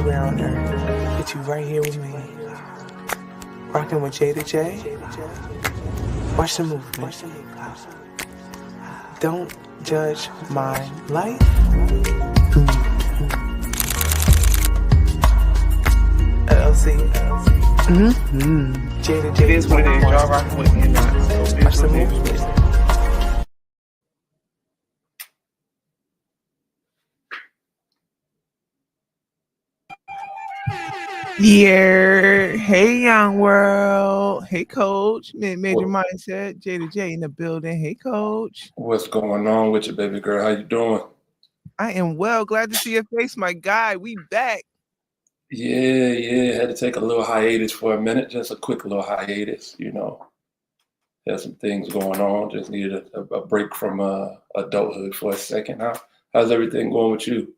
anywhere on earth, get you right here with me. Rocking with Jada Jae. Watch the movement. Don't judge my life. LLC. Jada Jae. It is what it is. Y'all rocking with me or not. So Watch the movement. Yeah. Hey, young world. Hey, coach. Major Mindset, Jada Jae in the building. Hey, coach. What's going on with you, baby girl? How you doing? I am well. Glad to see your face, my guy. We back. Yeah. Had to take a little hiatus for a minute, just a quick little hiatus, Had some things going on. Just needed a break from adulthood for a second. How's everything going with you?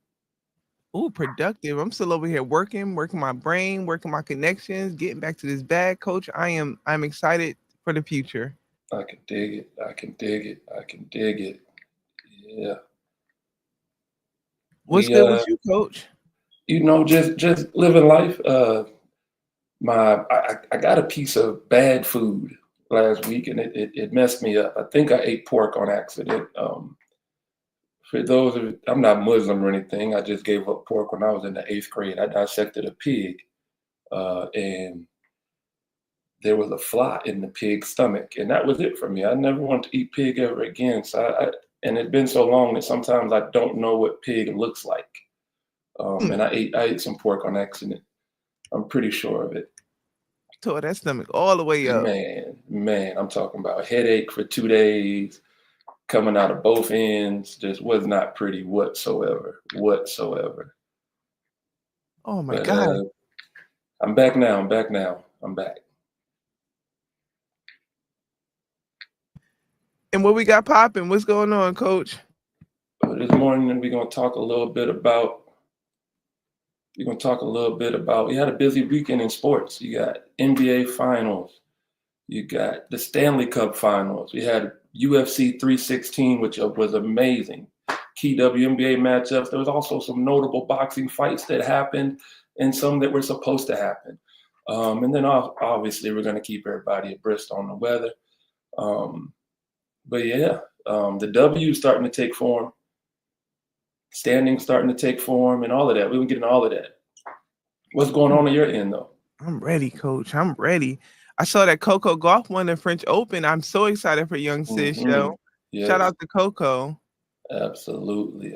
Ooh, productive. I'm still over here working my brain, working my connections, getting back to this bag, coach. I'm excited for the future. I can dig it. Yeah. What's good with you, coach? Just living life. I got a piece of bad food last week, and it messed me up. I think I ate pork on accident. For those of you, I'm not Muslim or anything. I just gave up pork when I was in the 8th grade. I dissected a pig, and there was a fly in the pig's stomach, and that was it for me. I never wanted to eat pig ever again. So and it's been so long that sometimes I don't know what pig looks like. And I ate some pork on accident. I'm pretty sure of it. Tore that stomach all the way up. Man, I'm talking about headache for 2 days, coming out of both ends. Just was not pretty whatsoever. Oh my God. I'm back now. I'm back. And what we got popping? What's going on, coach? This morning we're gonna talk a little bit about. We had a busy weekend in sports. You got NBA finals. You got the Stanley Cup finals. We had UFC 316, which was amazing. Key WNBA matchups. There was also some notable boxing fights that happened and some that were supposed to happen. And then obviously we're going to keep everybody abreast on the weather. But yeah, the W starting to take form. Standing starting to take form and all of that. We're getting all of that. What's going on your end, though? I'm ready, coach. I'm ready. I saw that Coco Golf won the French Open. I'm so excited for young sis, yo. Yes. Shout out to Coco. Absolutely.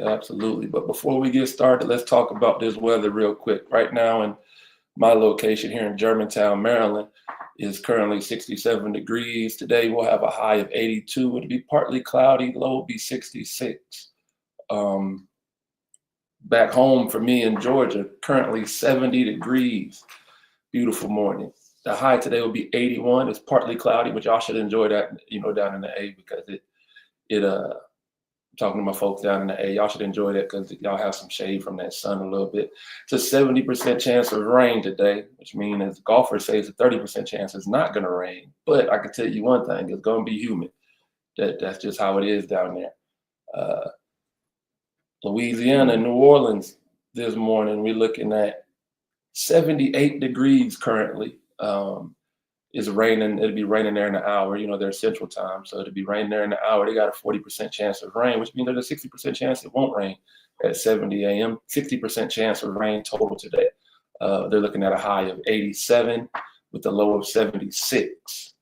But before we get started, let's talk about this weather real quick. Right now in my location here in Germantown, Maryland, is currently 67 degrees. Today we'll have a high of 82. It'll be partly cloudy. Low will be 66. Back home for me in Georgia, currently 70 degrees. Beautiful morning. The high today will be 81. It's partly cloudy, but y'all should enjoy that, down in the A because I'm talking to my folks down in the A, y'all should enjoy that because y'all have some shade from that sun a little bit. It's a 70% chance of rain today, which means as golfers say, it's a 30% chance it's not going to rain. But I can tell you one thing, it's going to be humid. That's just how it is down there. Louisiana, New Orleans this morning, we're looking at 78 degrees currently. It's raining. It'll be raining there in an hour. They're Central Time, so it'll be raining there in an hour. They got a 40% chance of rain, which means there's a 60% chance it won't rain at 70 a.m. 60% chance of rain total today. They're looking at a high of 87 with a low of 76.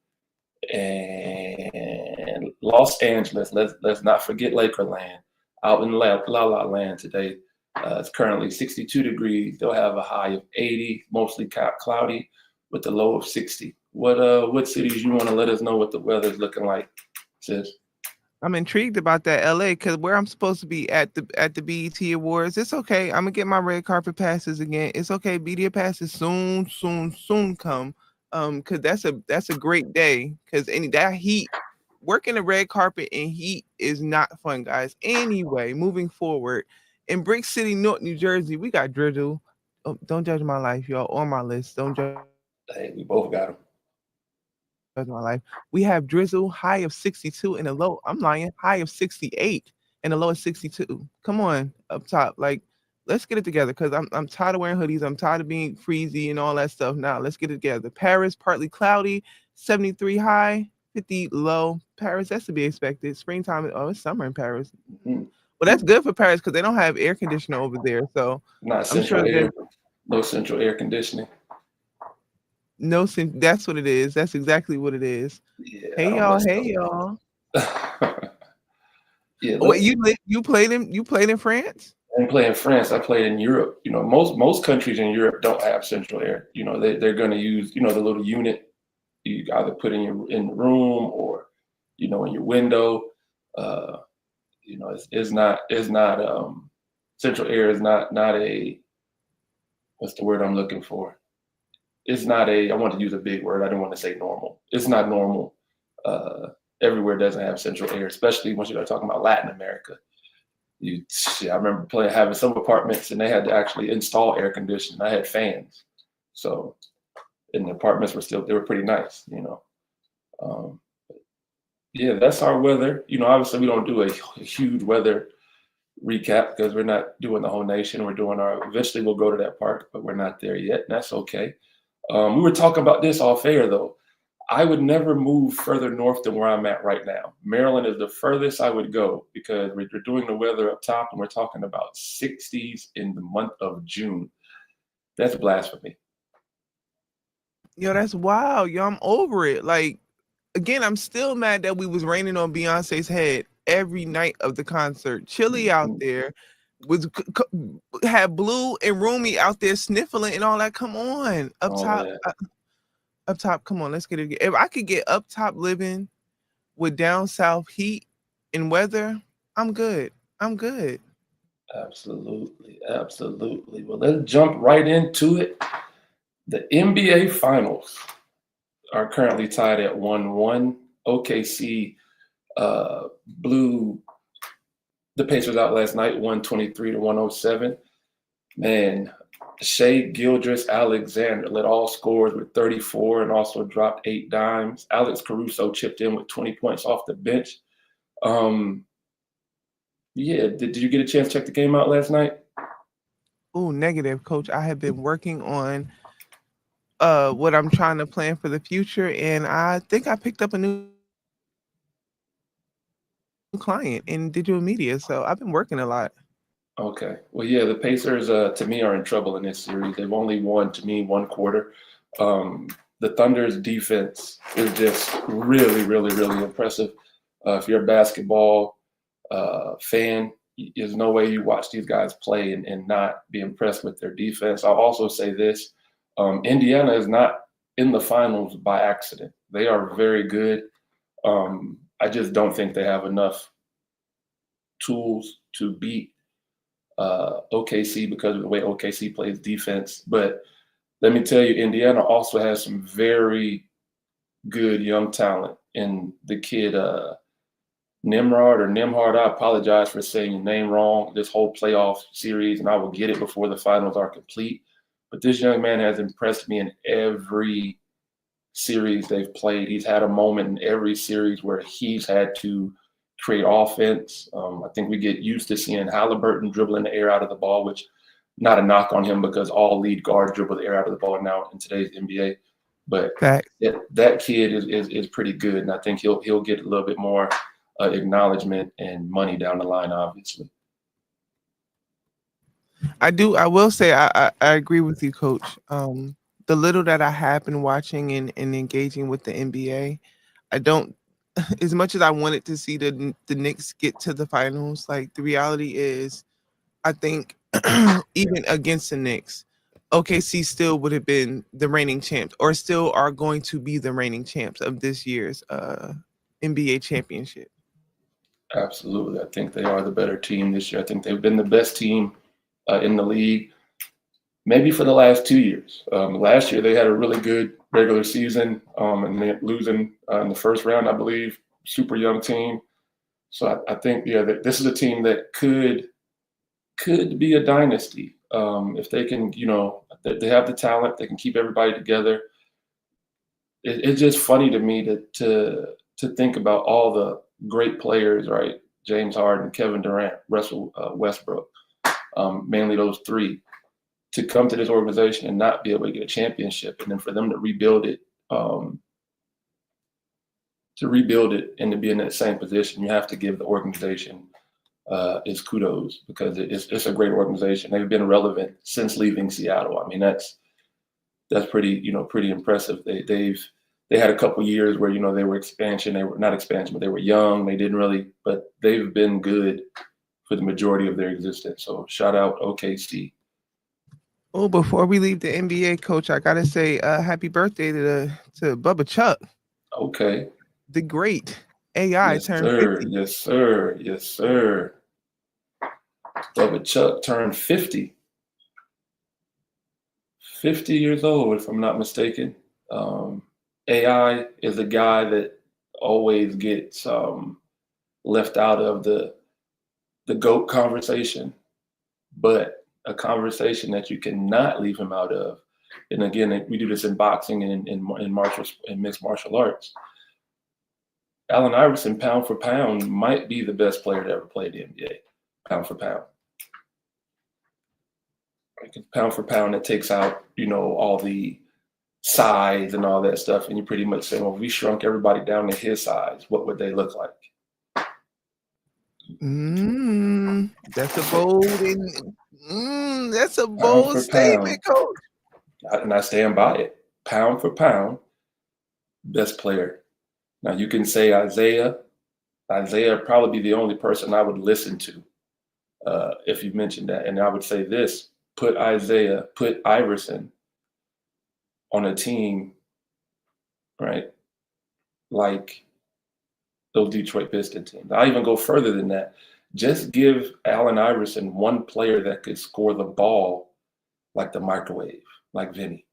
And Los Angeles, let's not forget Lakerland. Out in La La Land today, it's currently 62 degrees. They'll have a high of 80, mostly cloudy, with a low of 60. What cities you want to let us know what the weather's looking like, sis? I'm intrigued about that LA because where I'm supposed to be at the BET Awards, it's okay. I'm gonna get my red carpet passes again. It's okay. Media passes soon come. Because that's a great day. Because that heat. Working the red carpet in heat is not fun, guys. Anyway, moving forward, in Brick City, North New Jersey, we got drizzle. Oh, don't judge my life, y'all. On my list, don't judge. Hey, we both got them. Judge my life. We have drizzle, high of 62 and a low. I'm lying, high of 68 and a low of 62. Come on, up top, like let's get it together because I'm tired of wearing hoodies. I'm tired of being freezy and all that stuff. Now let's get it together. Paris, partly cloudy, 73 high, 50 low. Paris, that's to be expected. Springtime. Oh, it's summer in Paris. Mhm. Well, that's good for Paris because they don't have air conditioner over there. So Not I'm central sure air, no central air conditioning. that's what it is. That's exactly what it is. Yeah, Hey I'm y'all, messed hey y'all. up. Yeah, Wait, you played in France? I didn't play in France. I played in Europe. You know, most countries in Europe don't have central air. You know, they're going to use, you know, the little unit you either put in the room or, you know, in your window. Uh, you know, it's not central air is not a, what's the word I'm looking for? It's not a, I want to use a big word. I don't want to say normal. It's not normal. Everywhere doesn't have central air, especially once you start talking about Latin America. I remember having some apartments and they had to actually install air conditioning. I had fans, so and the apartments they were pretty nice, you know. Um, yeah, that's our weather. You know, obviously we don't do a huge weather recap because we're not doing the whole nation. We're doing eventually we'll go to that part, but we're not there yet, and that's okay. We were talking about this off air though. I would never move further north than where I'm at right now. Maryland is the furthest I would go because we're doing the weather up top and we're talking about 60s in the month of June. That's blasphemy. Yo, that's wild. Yo, I'm over it. Like, again, I'm still mad that we was raining on Beyonce's head every night of the concert. Chilly out Mhm. there. Had Blue and Roomy out there sniffling and all that. Come on. All that. Up top, come on, let's get it. If I could get up top living with down south heat and weather, I'm good. I'm good. Absolutely. Absolutely. Well, let's jump right into it. The NBA Finals are currently tied at 1-1. OKC blew the Pacers out last night, 123-107. Man, Shea Gilgeous-Alexander led all scorers with 34 and also dropped 8 dimes. Alex Caruso chipped in with 20 points off the bench. Yeah, did you get a chance to check the game out last night? Oh, negative, coach. I have been working on what I'm trying to plan for the future, and I think I picked up a new client in digital media. So I've been working a lot. Okay. Well, yeah, the Pacers, to me, are in trouble in this series. They've only won, to me, one quarter. The Thunder's defense is just really, really, really impressive. If you're a basketball fan, there's no way you watch these guys play and not be impressed with their defense. I'll also say this. Indiana is not in the finals by accident. They are very good. I just don't think they have enough tools to beat OKC because of the way OKC plays defense. But let me tell you, Indiana also has some very good young talent. And the kid Nimhard, I apologize for saying your name wrong this whole playoff series, and I will get it before the finals are complete. But this young man has impressed me in every series they've played. He's had a moment in every series where he's had to create offense. I think we get used to seeing Halliburton dribbling the air out of the ball, which not a knock on him because all lead guards dribble the air out of the ball now in today's NBA. But that kid is pretty good, and I think he'll get a little bit more acknowledgement and money down the line, obviously. I do. I will say I agree with you, Coach. The little that I have been watching and engaging with the NBA, I don't. As much as I wanted to see the Knicks get to the finals, like the reality is, I think even against the Knicks, OKC still would have been the reigning champs, or still are going to be the reigning champs of this year's NBA championship. Absolutely. I think they are the better team this year. I think they've been the best team in the league, maybe for the last 2 years. Last year, they had a really good regular season and then losing in the first round, I believe. Super young team. So I think, yeah, this is a team that could be a dynasty if they can, you know, they have the talent. They can keep everybody together. It's just funny to me to think about all the great players, right? James Harden, Kevin Durant, Russell Westbrook. mainly those three, to come to this organization and not be able to get a championship, and then for them to rebuild it and to be in that same position, you have to give the organization its kudos, because it's a great organization. They've been relevant since leaving Seattle. I mean, that's pretty impressive. They had a couple years where they were expansion. They were not expansion, but they were young. They didn't really, but they've been good for the majority of their existence. So shout out OKC. Oh, before we leave the NBA, coach, I gotta say happy birthday to Bubba Chuck. Okay. The great AI Yes, turned sir. 50. Yes, sir. Yes, sir. Bubba Chuck turned 50. 50 years old, if I'm not mistaken. AI is a guy that always gets left out of the GOAT conversation, but a conversation that you cannot leave him out of. And again, we do this in boxing and in mixed martial arts. Allen Iverson, pound for pound, might be the best player to ever play the NBA, pound for pound. Pound for pound, it takes out, all the size and all that stuff. And you pretty much say, well, if we shrunk everybody down to his size, what would they look like? That's a bold statement, coach. And I stand by it. Pound for pound, best player. Now you can say Isaiah would probably be the only person I would listen to if you mentioned that. And I would say this: put Iverson on a team, right? Like those Detroit Pistons teams. I'll even go further than that. Just give Allen Iverson one player that could score the ball like the microwave, like Vinny.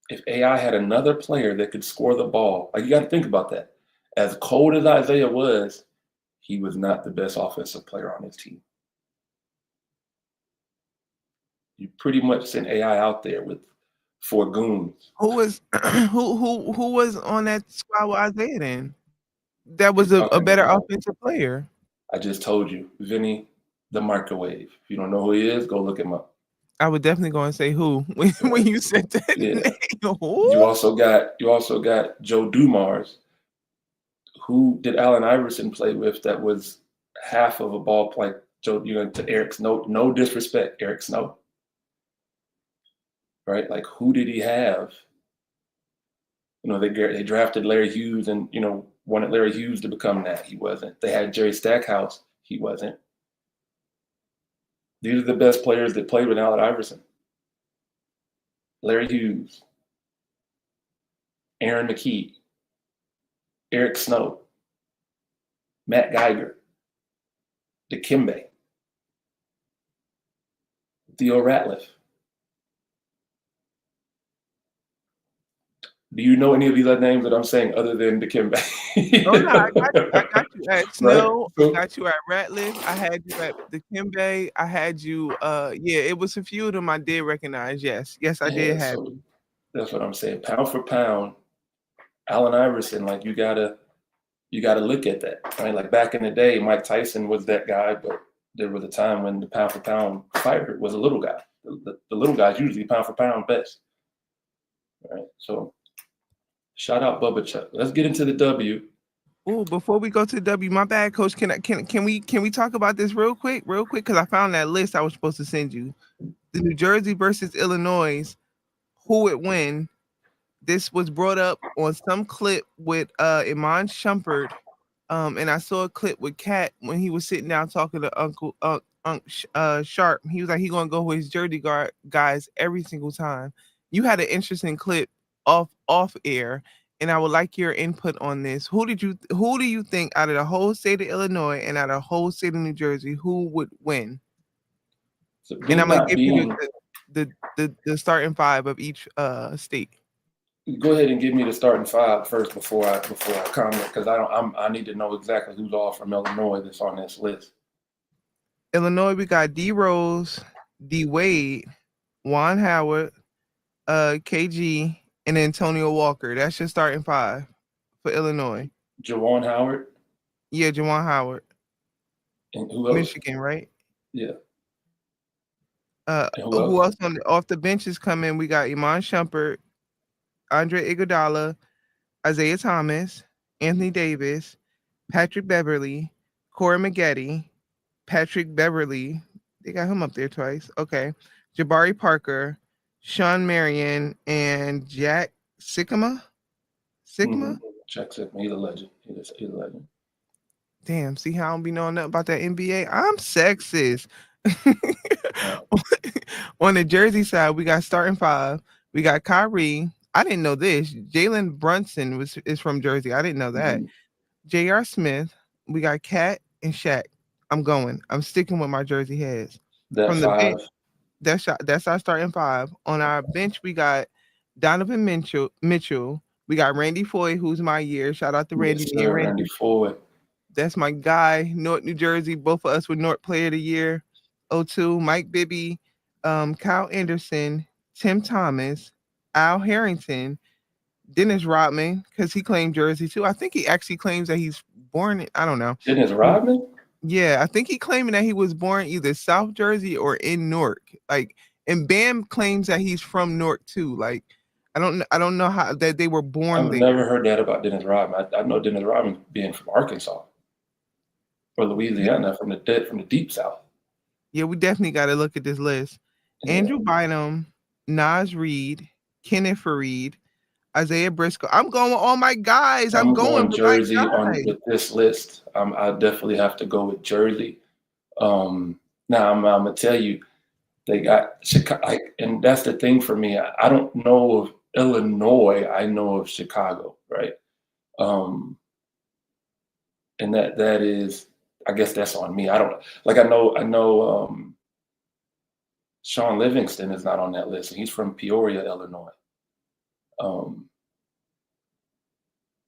If AI had another player that could score the ball, like, you got to think about that. As cold as Isaiah was, he was not the best offensive player on his team. You pretty much sent AI out there with 4 goons. Who was on that squad with Isaiah then? That was a better offensive player. I just told you, Vinny the microwave. If you don't know who he is, go look him up. I would definitely go and say who when you said that name. You also got Joe Dumars. Who did Allen Iverson play with that was half of a ball, like Joe, to Eric Snow? No disrespect, Eric Snow. Right? Like, who did he have? They drafted Larry Hughes and, wanted Larry Hughes to become that. He wasn't. They had Jerry Stackhouse. He wasn't. These are the best players that played with Allen Iverson. Larry Hughes, Aaron McKee, Eric Snow, Matt Geiger, Dikembe, Theo Ratliff. Do you know any of these other names that I'm saying other than Dikembe? Oh no, I got you at Snow. Right? I got you at Ratliff. I had you at Dikembe. I had you. It was a few of them I did recognize. Yes, I did have. So that's what I'm saying. Pound for pound, Allen Iverson. Like, you gotta look at that, right? Like, back in the day, Mike Tyson was that guy, but there was a time when the pound for pound fighter was a little guy. The little guys usually pound for pound best. All right, so. Shout out Bubba Chuck. Let's get into the W. Oh, before we go to the W, my bad, coach. Can we talk about this real quick? Because I found that list I was supposed to send you. The New Jersey versus Illinois, who would win? This was brought up on some clip with Iman Shumpert. And I saw a clip with Cat when he was sitting down talking to Uncle Sharp. He was like, he gonna go with his Jersey guys every single time. You had an interesting clip off air, and I would like your input on this. Who do you think out of the whole state of Illinois and out of the whole state of New Jersey, who would win? So and I'm gonna give you the starting 5 of each state. Go ahead and give me the starting 5 first before I comment, because I need to know exactly who's all from Illinois that's on this list. Illinois, we got D Rose, D Wade, Juan Howard, KG, and Antonio Walker. That's your starting 5 for Illinois. Juwan Howard? Yeah, Juwan Howard. And who else? Michigan, right? Yeah. And Who else off the bench is coming? We got Iman Shumpert, Andre Iguodala, Isaiah Thomas, Anthony Davis, Patrick Beverly, Corey Maggette, Patrick Beverly. They got him up there twice. Okay. Jabari Parker, Sean Marion, and Jack Sikma. Sigma? Jack Sikma. He's a legend. He's a legend. Damn, see how I don't be knowing nothing about that NBA? I'm sexist. On the Jersey side, we got starting five. We got Kyrie. I didn't know this. Jalen Brunson is from Jersey. I didn't know that. J.R. Smith. We got Cat and Shaq. I'm going. I'm sticking with my Jersey heads. From the bench, that's our starting five. On our bench, we got Donovan Mitchell. We got Randy Foye, who's my year. Shout out to Randy. Yes, sir, Randy Foye. That's my guy. North, New Jersey. Both of us were North Player of the Year. 02. Mike Bibby, Kyle Anderson, Tim Thomas, Al Harrington, Dennis Rodman, because he claimed Jersey too. I think he actually claims that he's born. I don't know. Dennis Rodman? Yeah, I think he claiming that he was born either South Jersey or in Newark. Like, and Bam claims that he's from Newark too. Like, I don't know how that they were born I've there. never heard that about Dennis Rodman. I know Dennis Rodman being from Arkansas or Louisiana, from the deep South. Yeah, we definitely got to look at this list. Yeah. Andrew Bynum, Naz Reid, Kenneth Fareed, Isaiah Briscoe. I'm going with all my guys. I'm going Jersey with this list. I definitely have to go with Jersey. Now I'm gonna tell you, they got Chicago, and that's the thing for me. I don't know of Illinois. I know of Chicago, right? And that is, I guess that's on me. I don't like. I know. Sean Livingston is not on that list, and he's from Peoria, Illinois.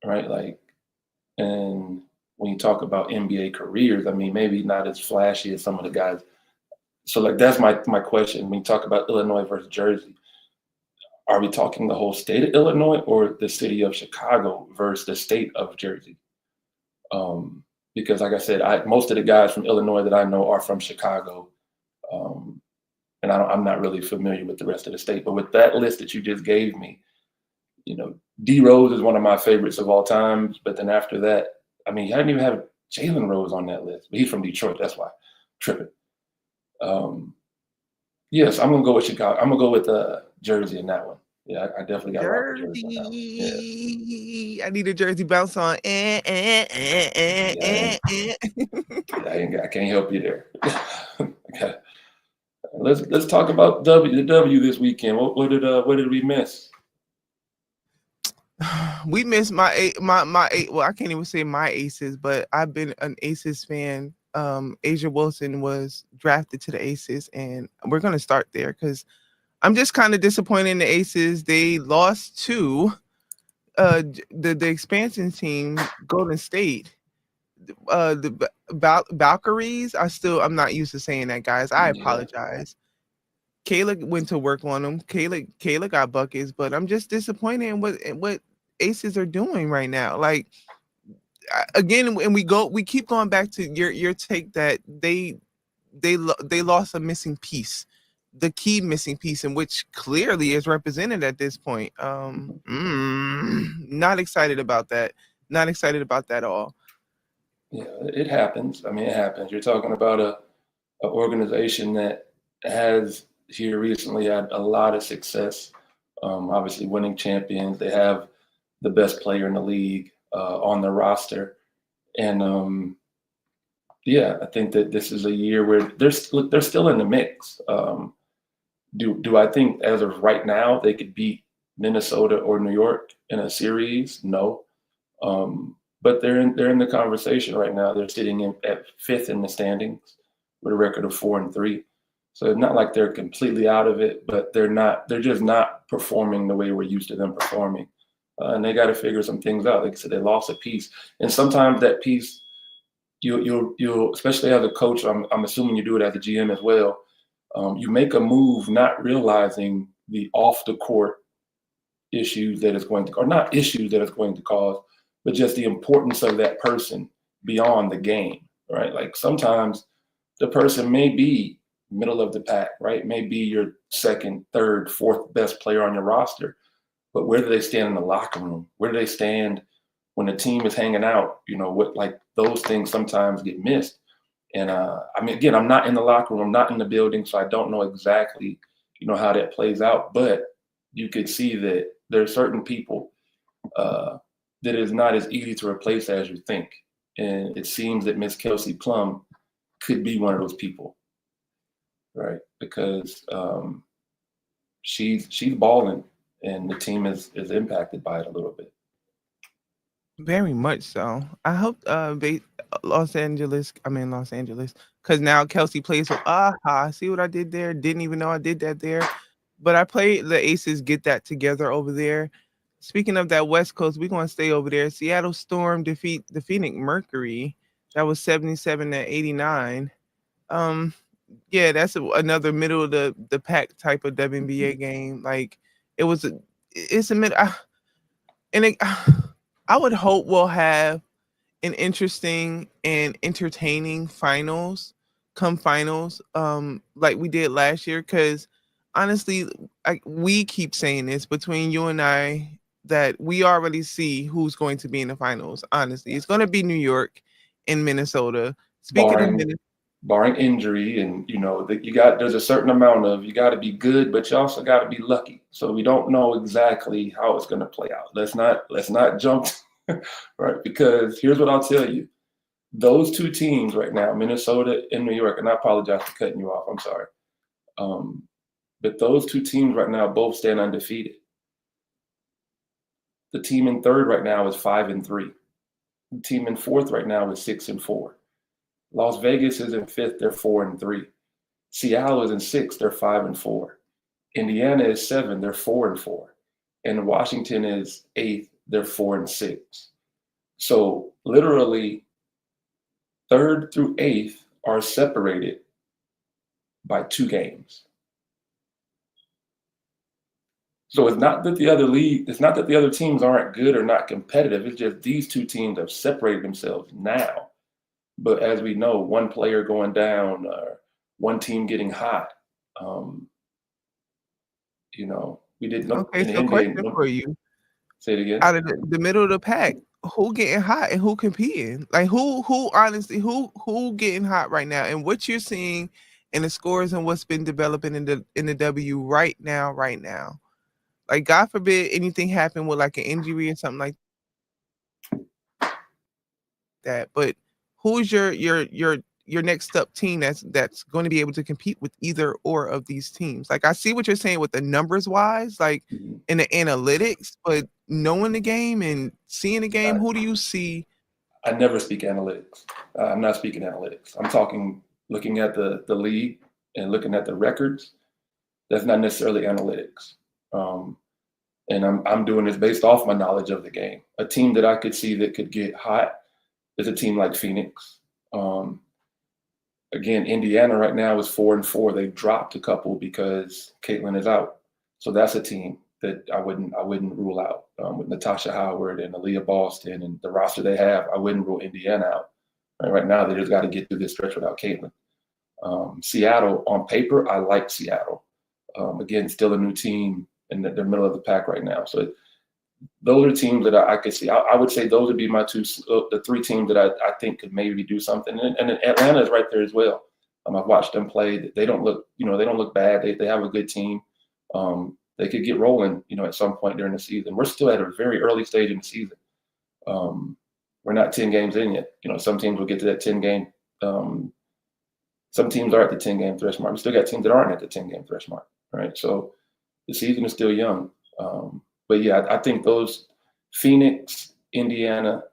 Right, like, and when you talk about NBA careers, I mean, maybe not as flashy as some of the guys. So, like, that's my question. When you talk about Illinois versus Jersey, are we talking the whole state of Illinois or the city of Chicago versus the state of Jersey? Because, like I said, most of the guys from Illinois that I know are from Chicago, and I'm not really familiar with the rest of the state. But with that list that you just gave me, you know, D Rose is one of my favorites of all time. But then after that, I mean, you hadn't even have Jalen Rose on that list. But he's from Detroit. That's why. Tripping. Yes, I'm gonna go with Chicago. I'm gonna go with Jersey in that one. Yeah, I definitely got Jersey. Yeah. I need a Jersey bounce on. I can't help you there. Okay. Let's talk about the W this weekend. What did we miss? We missed my eight. Well, I can't even say my aces, but I've been an Aces fan. Asia Wilson was drafted to the Aces, and we're gonna start there because I'm just kind of disappointed in the Aces. They lost to the expansion team, Golden State. The Valkyries. I'm not used to saying that, guys. I apologize. Kayla went to work on them. Kayla got buckets, but I'm just disappointed in what Aces are doing right now. Like, again, and we keep going back to your take that they lost a missing piece, the key missing piece, and which clearly is represented at this point. Not excited about that. Not excited about that at all. Yeah, it happens. I mean, it happens. You're talking about an organization that has here recently had a lot of success. Obviously, winning champions. They have the best player in the league on the roster, and I think that this is a year where they're still in the mix. Do I think as of right now they could beat Minnesota or New York in a series? No. But they're in the conversation right now. They're sitting at 5th in the standings with a record of 4-3. So it's not like they're completely out of it, but they're just not performing the way we're used to them performing. And they got to figure some things out. Like I said, they lost a piece. And sometimes that piece, you'll especially as a coach, I'm assuming you do it as a GM as well. You make a move not realizing the off the court issues that it's going to, or not issues that it's going to cause, but just the importance of that person beyond the game, right? Like sometimes the person may be middle of the pack, right? Maybe your second, third, fourth best player on your roster. But where do they stand in the locker room? Where do they stand when the team is hanging out? Like those things sometimes get missed. And again, I'm not in the locker room, I'm not in the building, so I don't know exactly, how that plays out. But you could see that there are certain people that is not as easy to replace as you think. And it seems that Miss Kelsey Plum could be one of those people, right? Because she's balling, and the team is impacted by it a little bit. Very much so. I hope Los Angeles, because now Kelsey plays with see what I did there? Didn't even know I did that there. But I pray the Aces get that together over there. Speaking of that West Coast, we're going to stay over there. Seattle Storm defeat the Phoenix Mercury. That was 77-89. Yeah, that's another middle of the pack type of WNBA game. Like it's a mid, and I would hope we'll have an interesting and entertaining finals, like we did last year. Because honestly, we keep saying this between you and I that we already see who's going to be in the finals. Honestly, it's going to be New York and Minnesota. Speaking of Minnesota, barring injury, and that there's a certain amount of, you got to be good, but you also got to be lucky. So we don't know exactly how it's going to play out. Let's not jump right, because here's what I'll tell you: those two teams right now, Minnesota and New York, and I apologize for cutting you off, I'm sorry, but those two teams right now both stand undefeated. The team in third right now is 5-3. The team in fourth right now is 6-4. Las Vegas is in fifth, they're 4-3. Seattle is in sixth, they're 5-4. Indiana is 7, they're 4-4. And Washington is 8th, they're 4-6. So literally, 3rd through 8th are separated by 2 games. So it's not that the other teams aren't good or not competitive. It's just these two teams have separated themselves now. But as we know, one player going down, one team getting hot. We didn't know. Okay, so question for you. Say it again. Out of the middle of the pack, who getting hot and who competing? Like who honestly, who getting hot right now? And what you're seeing in the scores and what's been developing in the W right now. Like God forbid anything happen with like an injury or something like that. But who's your next up team that's going to be able to compete with either or of these teams? Like I see what you're saying with the numbers wise, like in the analytics, but knowing the game and seeing the game, who do you see? I never speak analytics. I'm not speaking analytics. I'm talking looking at the league and looking at the records. That's not necessarily analytics. And I'm doing this based off my knowledge of the game. A team that I could see that could get hot is a team like Phoenix. Again, Indiana right now is 4-4. They've dropped a couple because Caitlin is out. So that's a team that I wouldn't rule out. With Natasha Howard and Aaliyah Boston and the roster they have, I wouldn't rule Indiana out. Right now, they just got to get through this stretch without Caitlin. Seattle, on paper, I like Seattle. Again, still a new team, and they're middle of the pack right now. So those are teams that I could see. I would say those would be my the 3 teams that I think could maybe do something. And Atlanta is right there as well. I've watched them play. They don't look bad. They have a good team. They could get rolling, at some point during the season. We're still at a very early stage in the season. We're not 10 games in yet. Some teams will get to that 10 game. Some teams are at the 10 game thresh mark. We still got teams that aren't at the 10 game thresh mark, right? So the season is still young. But yeah, I think those Phoenix, Indiana.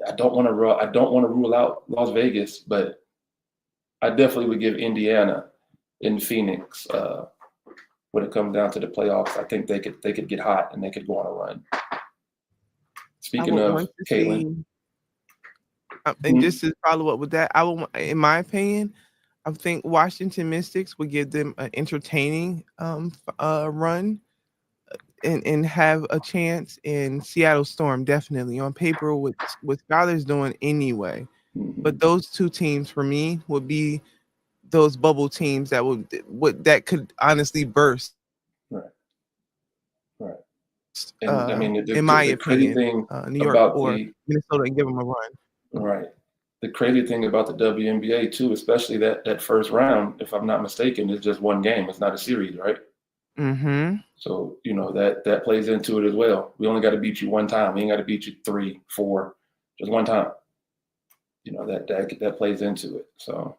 I don't want to rule out Las Vegas, but I definitely would give Indiana and Phoenix. When it comes down to the playoffs, I think they could get hot and they could go on a run. Speaking of Caitlin, and just to follow up with that, in my opinion, I think Washington Mystics would give them an entertaining run and have a chance. In Seattle Storm, definitely on paper with what Skylar's doing anyway. But those 2 teams for me would be those bubble teams that could honestly burst. Right. Right. And I mean, In my the crazy opinion, thing New York about or Minnesota and give them a run. right, the crazy thing about the WNBA too, especially that first round, if I'm not mistaken, is just one game. It's not a series, right? Mm-hmm. So that plays into it as well. We only got to beat you one time. We ain't got to beat you 3, 4, just one time. That plays into it. So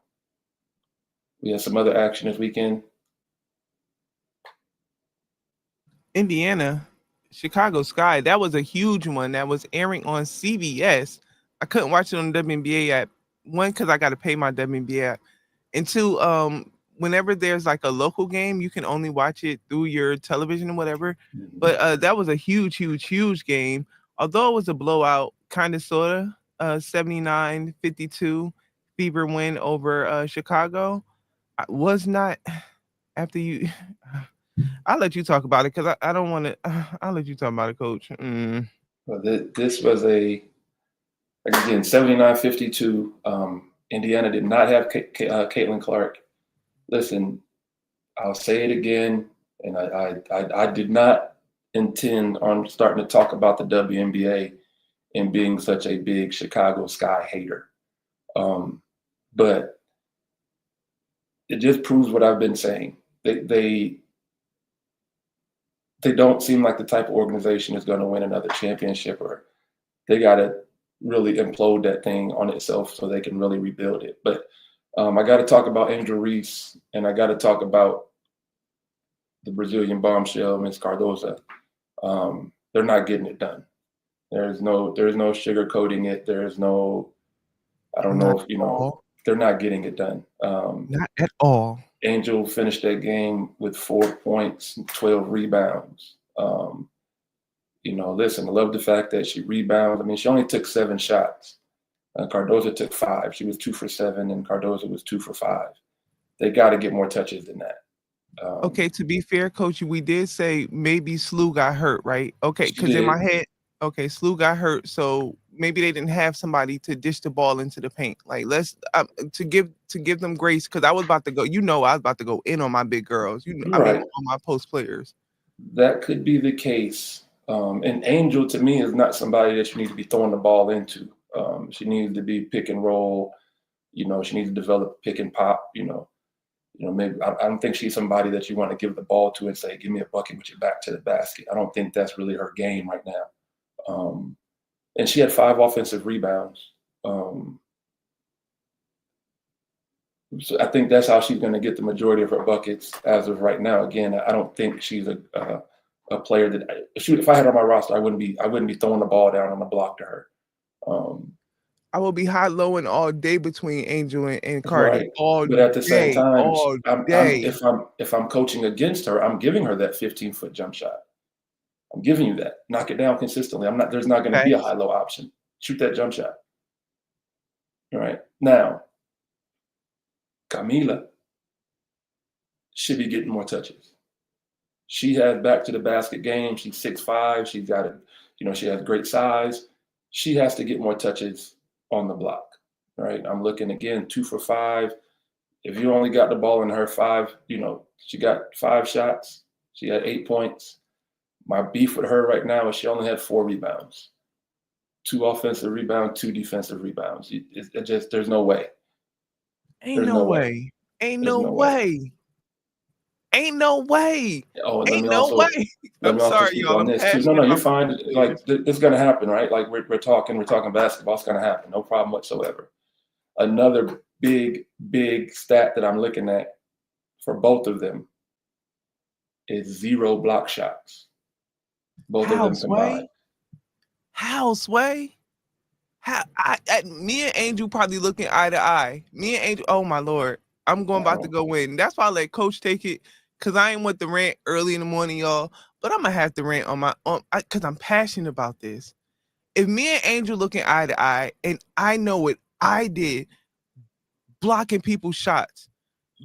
we had some other action this weekend. Indiana, Chicago Sky. That was a huge one that was airing on CBS. I couldn't watch it on the WNBA app. One, because I got to pay my WNBA app, and two, whenever there's like a local game, you can only watch it through your television or whatever. Mm-hmm. But that was a huge game. Although it was a blowout, kind of sorta. 79-52 Fever win over Chicago. I was not after you. I'll let you talk about it because I don't want to. I'll let you talk about it, Coach. Well, this was again 79-52. Indiana did not have Caitlin Clark. Listen, I'll say it again, and I did not intend on starting to talk about the WNBA and being such a big Chicago Sky hater. But it just proves what I've been saying. They don't seem like the type of organization that's going to win another championship, or they got to really implode that thing on itself so they can really rebuild it. But I got to talk about Angel Reese, and I got to talk about the Brazilian bombshell, Ms. Cardoza. They're not getting it done. There's no sugarcoating it. There's no, I don't know if they're not getting it done. Not at all. Angel finished that game with 4 points and 12 rebounds. Listen, I love the fact that she rebounds. I mean, she only took 7 shots. Cardoza took 5. She was 2 for 7, and Cardoza was 2 for 5. They got to get more touches than that. Okay, to be fair, Coach, we did say maybe Slew got hurt, right? Okay, because in my head, Slew got hurt, so maybe they didn't have somebody to dish the ball into the paint. Like, let's to give them grace, because I was about to go. I was about to go in on my big girls. Right. On my post players. That could be the case. And Angel, to me, is not somebody that you need to be throwing the ball into. She needs to be pick and roll. She needs to develop pick and pop. Maybe I don't think she's somebody that you want to give the ball to and say, "Give me a bucket with your back to the basket." I don't think that's really her game right now. And she had 5 offensive rebounds. So I think that's how she's going to get the majority of her buckets as of right now. Again, I don't think she's a player that if I had her on my roster, I wouldn't be throwing the ball down on the block to her. I will be high-lowing all day between Angel and Cardi. Right. All but at the same day, time, all day. If I'm coaching against her, I'm giving her that 15-foot jump shot. I'm giving you that. Knock it down consistently. There's not going to be a high-low option. Shoot that jump shot. All right. Now, Camila should be getting more touches. She has back to the basket game. She's 6'5". She's got she has great size. She has to get more touches on the block. All right. I'm looking again, 2 for 5. If you only got the ball in her 5, she got 5 shots. She had 8 points. My beef with her right now is she only had 4 rebounds. 2 offensive rebounds, 2 defensive rebounds. There's no way. Ain't no way. Ain't no way. Ain't no way. Oh, ain't no way. I'm sorry, y'all. On this too. No, you're fine. Like it's gonna happen, right? Like we're talking basketball. It's gonna happen. No problem whatsoever. Another big stat that I'm looking at for both of them is 0 block shots. Both of them combined. How, Sway? How? Me and Angel probably looking eye to eye. Me and Angel. Oh my Lord, I'm about to go in. That's why I let Coach take it, because I ain't want the rant early in the morning, y'all. But I'm gonna have to rant because I'm passionate about this. If me and Angel looking eye to eye, and I know what I did, blocking people's shots,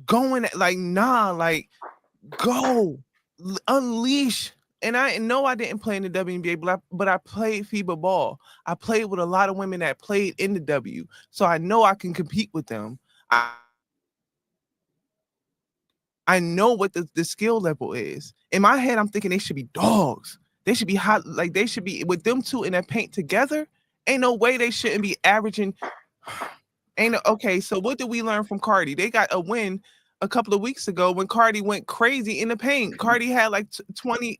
going go, unleash. And I know I didn't play in the WNBA, but I played FIBA ball. I played with a lot of women that played in the W, so I know I can compete with them. I know what the skill level is. In my head, I'm thinking they should be dogs. They should be hot, like they should be with them two in that paint together. Ain't no way they shouldn't be averaging. Okay, so what did we learn from Cardi? They got a win a couple of weeks ago when Cardi went crazy in the paint. Cardi had like 20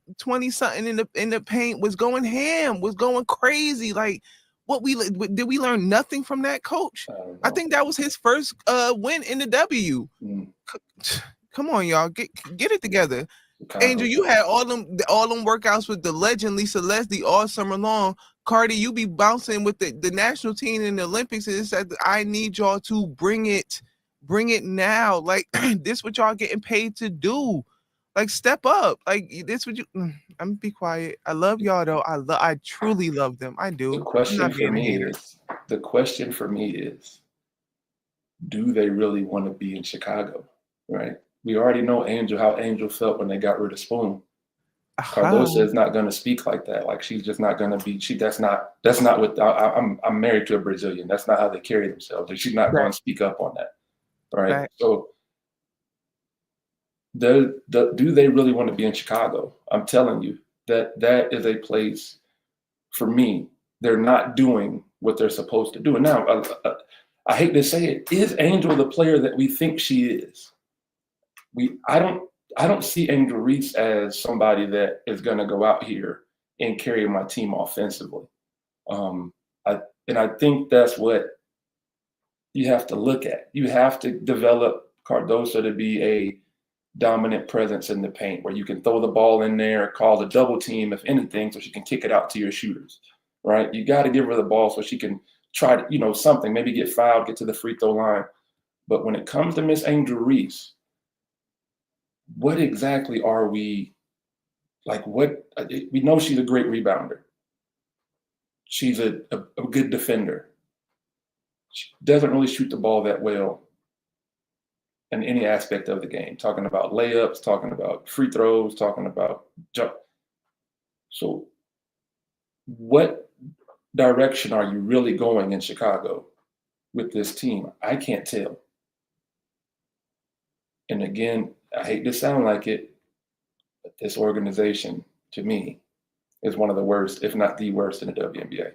something in the paint, was going ham, was going crazy. Like did we learn nothing from that coach? I think that was his first win in the W. Come on, y'all, get it together. Angel, you had all them workouts with the legend Lisa Leslie all summer long. Cardi, you be bouncing with the national team in the Olympics, and it said, I need y'all to bring it now. Like this, what y'all getting paid to do? Like step up. Like this, what you? I'm gonna be quiet. I love y'all though. I truly love them. I do. The question for me is, do they really want to be in Chicago? Right. We already know how Angel felt when they got rid of Spoon. Cardosa is not going to speak like that. Like she's just not going to be. That's not what I'm married to a Brazilian. That's not how they carry themselves. She's not going to speak up on that. Right. So do they really want to be in Chicago? I'm telling you that is a place for me. They're not doing what they're supposed to do. And now I hate to say it, is Angel the player that we think she is? I don't see Angel Reese as somebody that is going to go out here and carry my team offensively. I think that's what you have to look at. You have to develop Cardosa to be a dominant presence in the paint where you can throw the ball in there, call a double team, if anything, so she can kick it out to your shooters, right? You got to give her the ball so she can try to, something, maybe get fouled, get to the free throw line. But when it comes to Miss Angel Reese, what exactly are we like? We know she's a great rebounder. She's a good defender. She doesn't really shoot the ball that well in any aspect of the game. Talking about layups, talking about free throws, talking about jump. So what direction are you really going in Chicago with this team? I can't tell. And again, I hate to sound like it, but this organization, to me, is one of the worst, if not the worst, in the WNBA.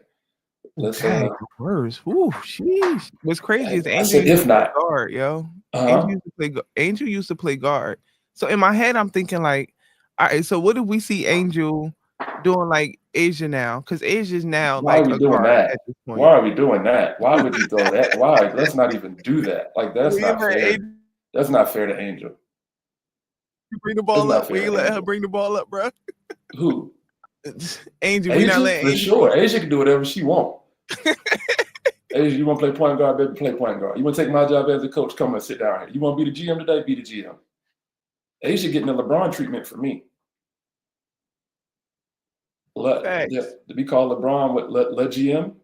The worst. Ooh, sheesh. What's crazy is Angel said, if not guard, yo. Angel used to play guard. So in my head, I'm thinking like, all right. So what if we see Angel doing like Asia now? Because Asia's now why like are we doing that? At this point. Why are we doing that? Why would you throw that? Why? Let's not even do that. Like that's not fair. That's not fair to Angel. You bring the ball up. We let her bring the ball up, bro. Who? Angel. We not letting for sure. Asia can do whatever she wants. Asia, you want to play point guard, baby? Play point guard. You want to take my job as a coach? Come and sit down here. You want to be the GM today? Be the GM. Asia getting the LeBron treatment for me. We call LeBron what Le GM.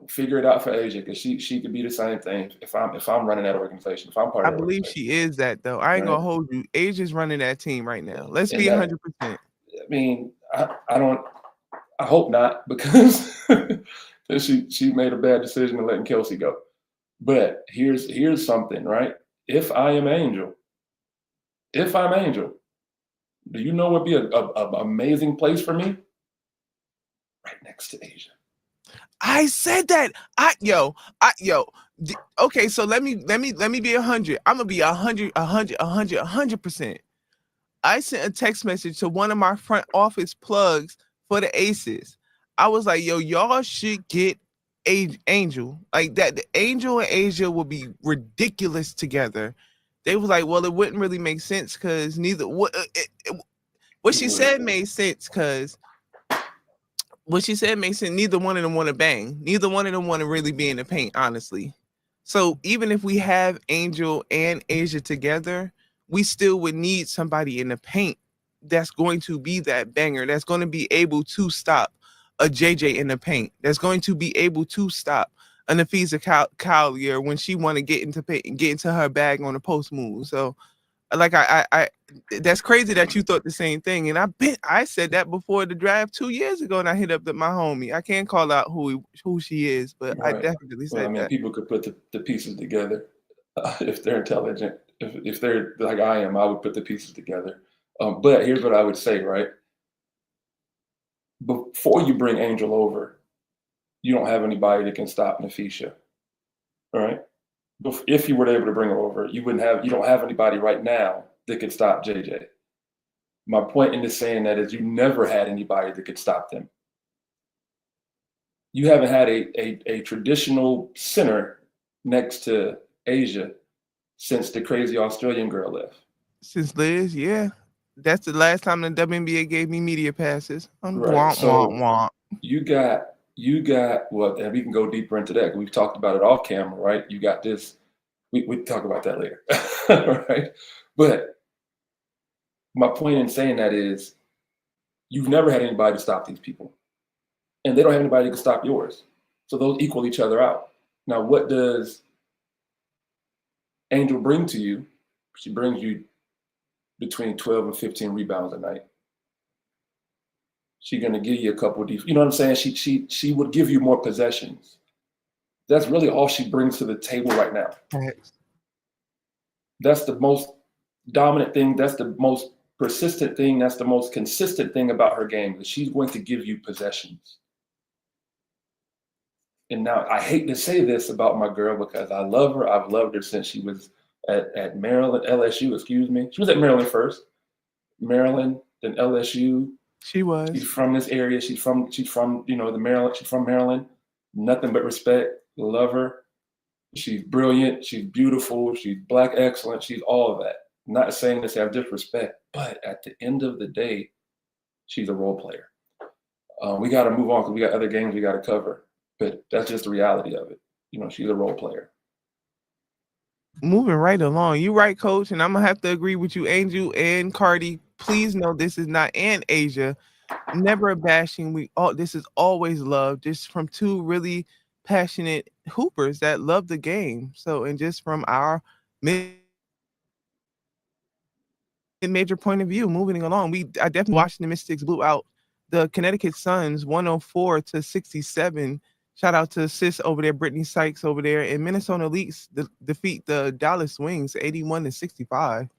Figure it out for Asia because she could be the same thing if I'm running that organization. If I'm part of I believe she is that though. I ain't gonna hold you. Asia's running that team right now. Let's be 100%. I mean, I hope not because she made a bad decision in letting Kelsey go. But here's something, right? If I'm Angel, do you know what would be an amazing place for me? Right next to Asia. I said that. Okay, so let me be 100. I'm gonna be 100%. I sent a text message to one of my front office plugs for the Aces. I was like, yo, y'all should get Angel. Like that, the Angel and Asia would be ridiculous together. They was like, well, it wouldn't really make sense because neither what she said made sense because what she said makes sense. Neither one of them want to bang. Neither one of them want to really be in the paint, honestly. So even if we have Angel and Asia together, we still would need somebody in the paint that's going to be that banger, that's going to be able to stop a JJ in the paint, that's going to be able to stop a Nafisa Collier when she want to get into her bag on the post move. So like I that's crazy that you thought the same thing. And I said that before the draft 2 years ago, and I hit up my homie. I can't call out who she is, but right. I definitely said that. People could put the pieces together if they're intelligent If they're like I am, I would put the pieces together. But here's what I would say, right? Before you bring Angel over, you don't have anybody that can stop Nafisha, all right? If you were able to bring her over, you don't have anybody right now that could stop JJ. My point in this saying that is you never had anybody that could stop them. You haven't had a traditional center next to Asia since the crazy Australian girl left. Since Liz, yeah. That's the last time the WNBA gave me media passes. Right. So you got well, and we can go deeper into that. We've talked about it off camera, right? You got this. We talk about that later, right? But my point in saying that is you've never had anybody to stop these people, and they don't have anybody to stop yours. So those equal each other out. Now, what does Angel bring to you? She brings you between 12 and 15 rebounds a night. She's going to give you a couple of, you know what I'm saying? She would give you more possessions. That's really all she brings to the table right now. Right. That's the most dominant thing. That's the most persistent thing. That's the most consistent thing about her game, that she's going to give you possessions. And now I hate to say this about my girl because I love her. I've loved her since she was at Maryland, LSU, excuse me. She was at Maryland first. Maryland, then LSU. She was. She's from this area. She's from Maryland. She's from Maryland. Nothing but respect. Love her. She's brilliant. She's beautiful. She's Black excellent. She's all of that. I'm not saying this to have disrespect, but at the end of the day, she's a role player. We got to move on because we got other games we got to cover. But that's just the reality of it. She's a role player. Moving right along. You're right, Coach. And I'm going to have to agree with you, Angel and Cardi. Please know this is not, and Asia, never a bashing. This is always love, just from two really passionate hoopers that love the game. So, and just from our major point of view, moving along, I definitely Washington Mystics blew out the Connecticut Suns 104-67. Shout out to sis over there, Brittany Sykes over there, and Minnesota Leaks defeat the Dallas Wings 81-65.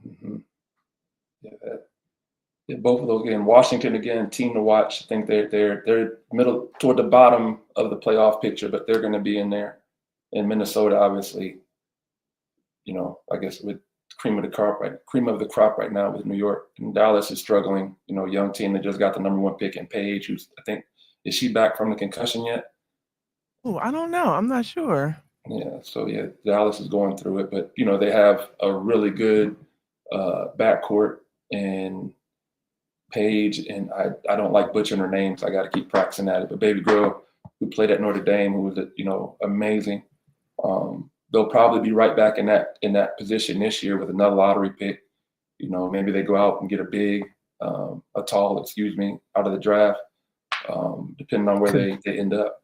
Mm-hmm. Yeah, both of those games. Washington again, team to watch. I think they're middle toward the bottom of the playoff picture, but they're going to be in there. And Minnesota, obviously, I guess with cream of the crop right now with New York. And Dallas is struggling. Young team that just got the #1 pick in Paige, who's is she back from the concussion yet? Oh, I don't know. I'm not sure. Yeah, so Dallas is going through it, but they have a really good backcourt, and Paige, and I don't like butchering her names. I got to keep practicing at it. But baby girl who played at Notre Dame, who was amazing. They'll probably be right back in that position this year with another lottery pick. Maybe they go out and get a tall, out of the draft, depending on where they end up.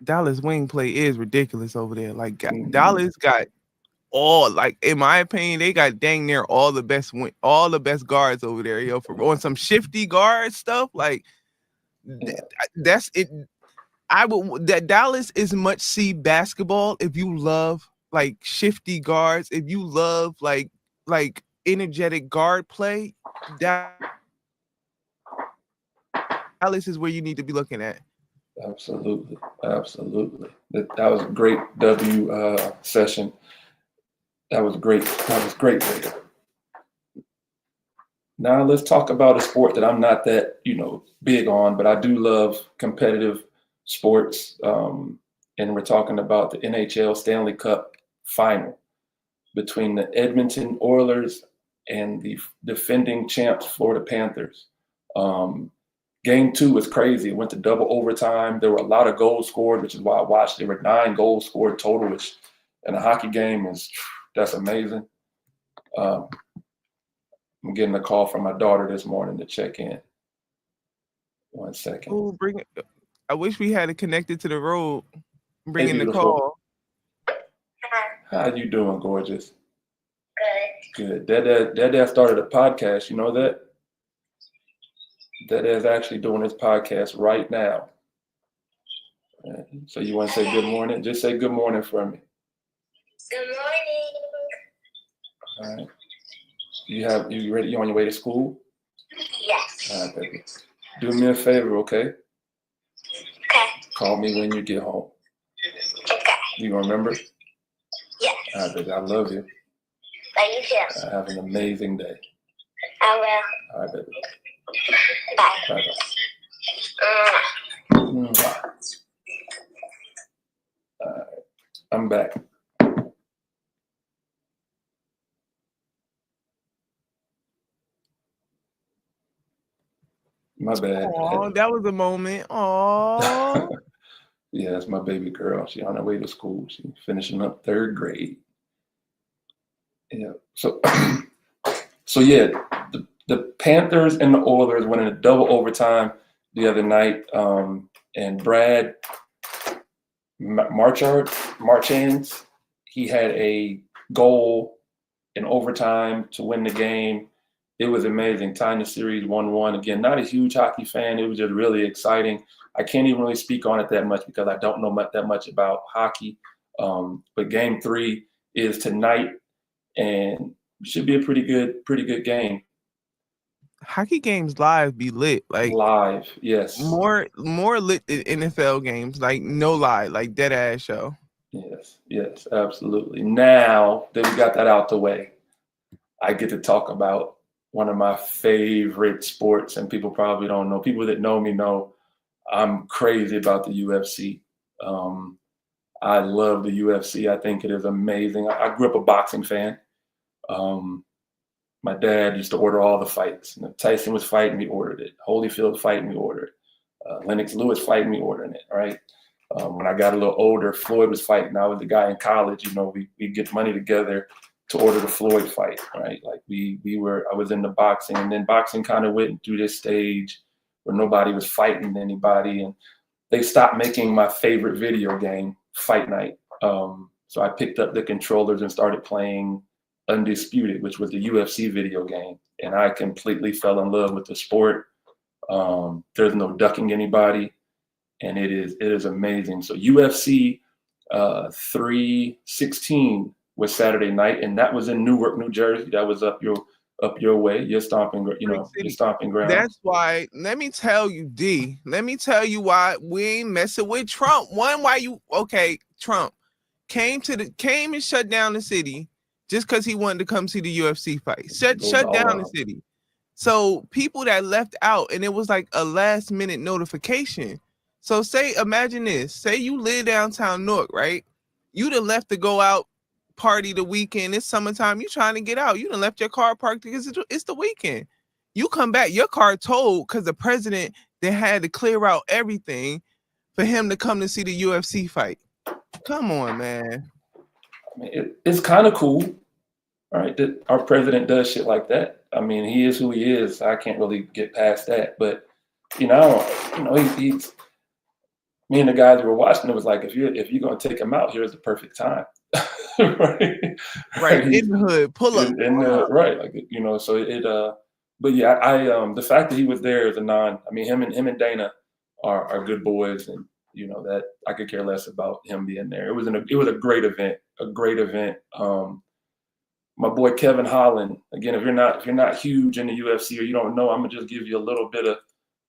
Dallas wing play is ridiculous over there. Like Dallas got in my opinion, they got dang near all the best guards over there, for on some shifty guard stuff. Like that's it. That Dallas is much see basketball if you love like shifty guards, if you love like energetic guard play. Dallas is where you need to be looking at. Absolutely. That was a great session. That was great. Later. Now let's talk about a sport that I'm not that big on, but I do love competitive sports. And we're talking about the NHL Stanley Cup final between the Edmonton Oilers and the defending champs Florida Panthers. Game 2 was crazy. It went to double overtime. There were a lot of goals scored, which is why I watched. There were 9 goals scored total, which in a hockey game that's amazing. I'm getting a call from my daughter this morning to check in. 1 second. Oh, bring it. I wish we had it connected to the road. Bringing the call. How you doing, gorgeous? Good. Dad started a podcast. You know that? That is actually doing his podcast right now. So you want to say good morning? Just say good morning for me. Good morning. All right. You ready? You on your way to school? Yes. All right, baby. Do me a favor, okay? Okay. Call me when you get home. Okay. You gonna remember? Yes. All right, baby. I love you. Love you too. Have an amazing day. I will. All right, baby. Bye. Bye-bye. Mwah. All right. I'm back. My bad. Oh, that was a moment. Oh. Yeah, that's my baby girl. She's on her way to school. She's finishing up 3rd grade. Yeah. So, yeah, the Panthers and the Oilers went in a double overtime the other night. And Brad Marchand's, he had a goal in overtime to win the game. It was amazing. Tying the series 1-1. Again, not a huge hockey fan. It was just really exciting. I can't even really speak on it that much because I don't know that much about hockey. But Game 3 is tonight, and should be a pretty good game. Hockey games live be lit. Like Live, yes. More lit than NFL games. Like no lie, like dead ass show. Yes, absolutely. Now that we got that out the way, I get to talk about one of my favorite sports, and people probably don't know. People that know me know I'm crazy about the UFC. I love the UFC. I think it is amazing. I grew up a boxing fan. My dad used to order all the fights. And if Tyson was fighting, we ordered it. Holyfield fighting, we ordered it. Lennox Lewis fighting, we ordering it, right? When I got a little older, Floyd was fighting. I was the guy in college, we get money together to order the Floyd fight, right? Like I was into boxing, and then boxing kind of went through this stage where nobody was fighting anybody, and they stopped making my favorite video game, Fight Night. So I picked up the controllers and started playing Undisputed, which was the UFC video game, and I completely fell in love with the sport. There's no ducking anybody, and it is amazing. So UFC 316 was Saturday night, and that was in Newark, New Jersey. That was up your way, your stomping ground. That's why. Let me tell you, D. Let me tell you why we ain't messing with Trump. Trump came and shut down the city just because he wanted to come see the UFC fight. Shut down the city. So people that left out, and it was like a last minute notification. So imagine this. Say you live downtown Newark, right? You done left to go out party the weekend. It's summertime. You trying to get out. You done left your car parked because it's the weekend. You come back, your car towed because the president then had to clear out everything for him to come to see the UFC fight. Come on, man. I mean, it's kind of cool, right? That our president does shit like that. I mean, he is who he is. I can't really get past that. But he's me and the guys who were watching it was like, if you're gonna take him out, here's the perfect time. Right. In the hood, pull up. Right. Like, so it but yeah, I the fact that he was there as a him and Dana are good boys, and that I could care less about him being there. It was a great event. My boy Kevin Holland, again, if you're not huge in the UFC or you don't know, I'm gonna just give you a little bit of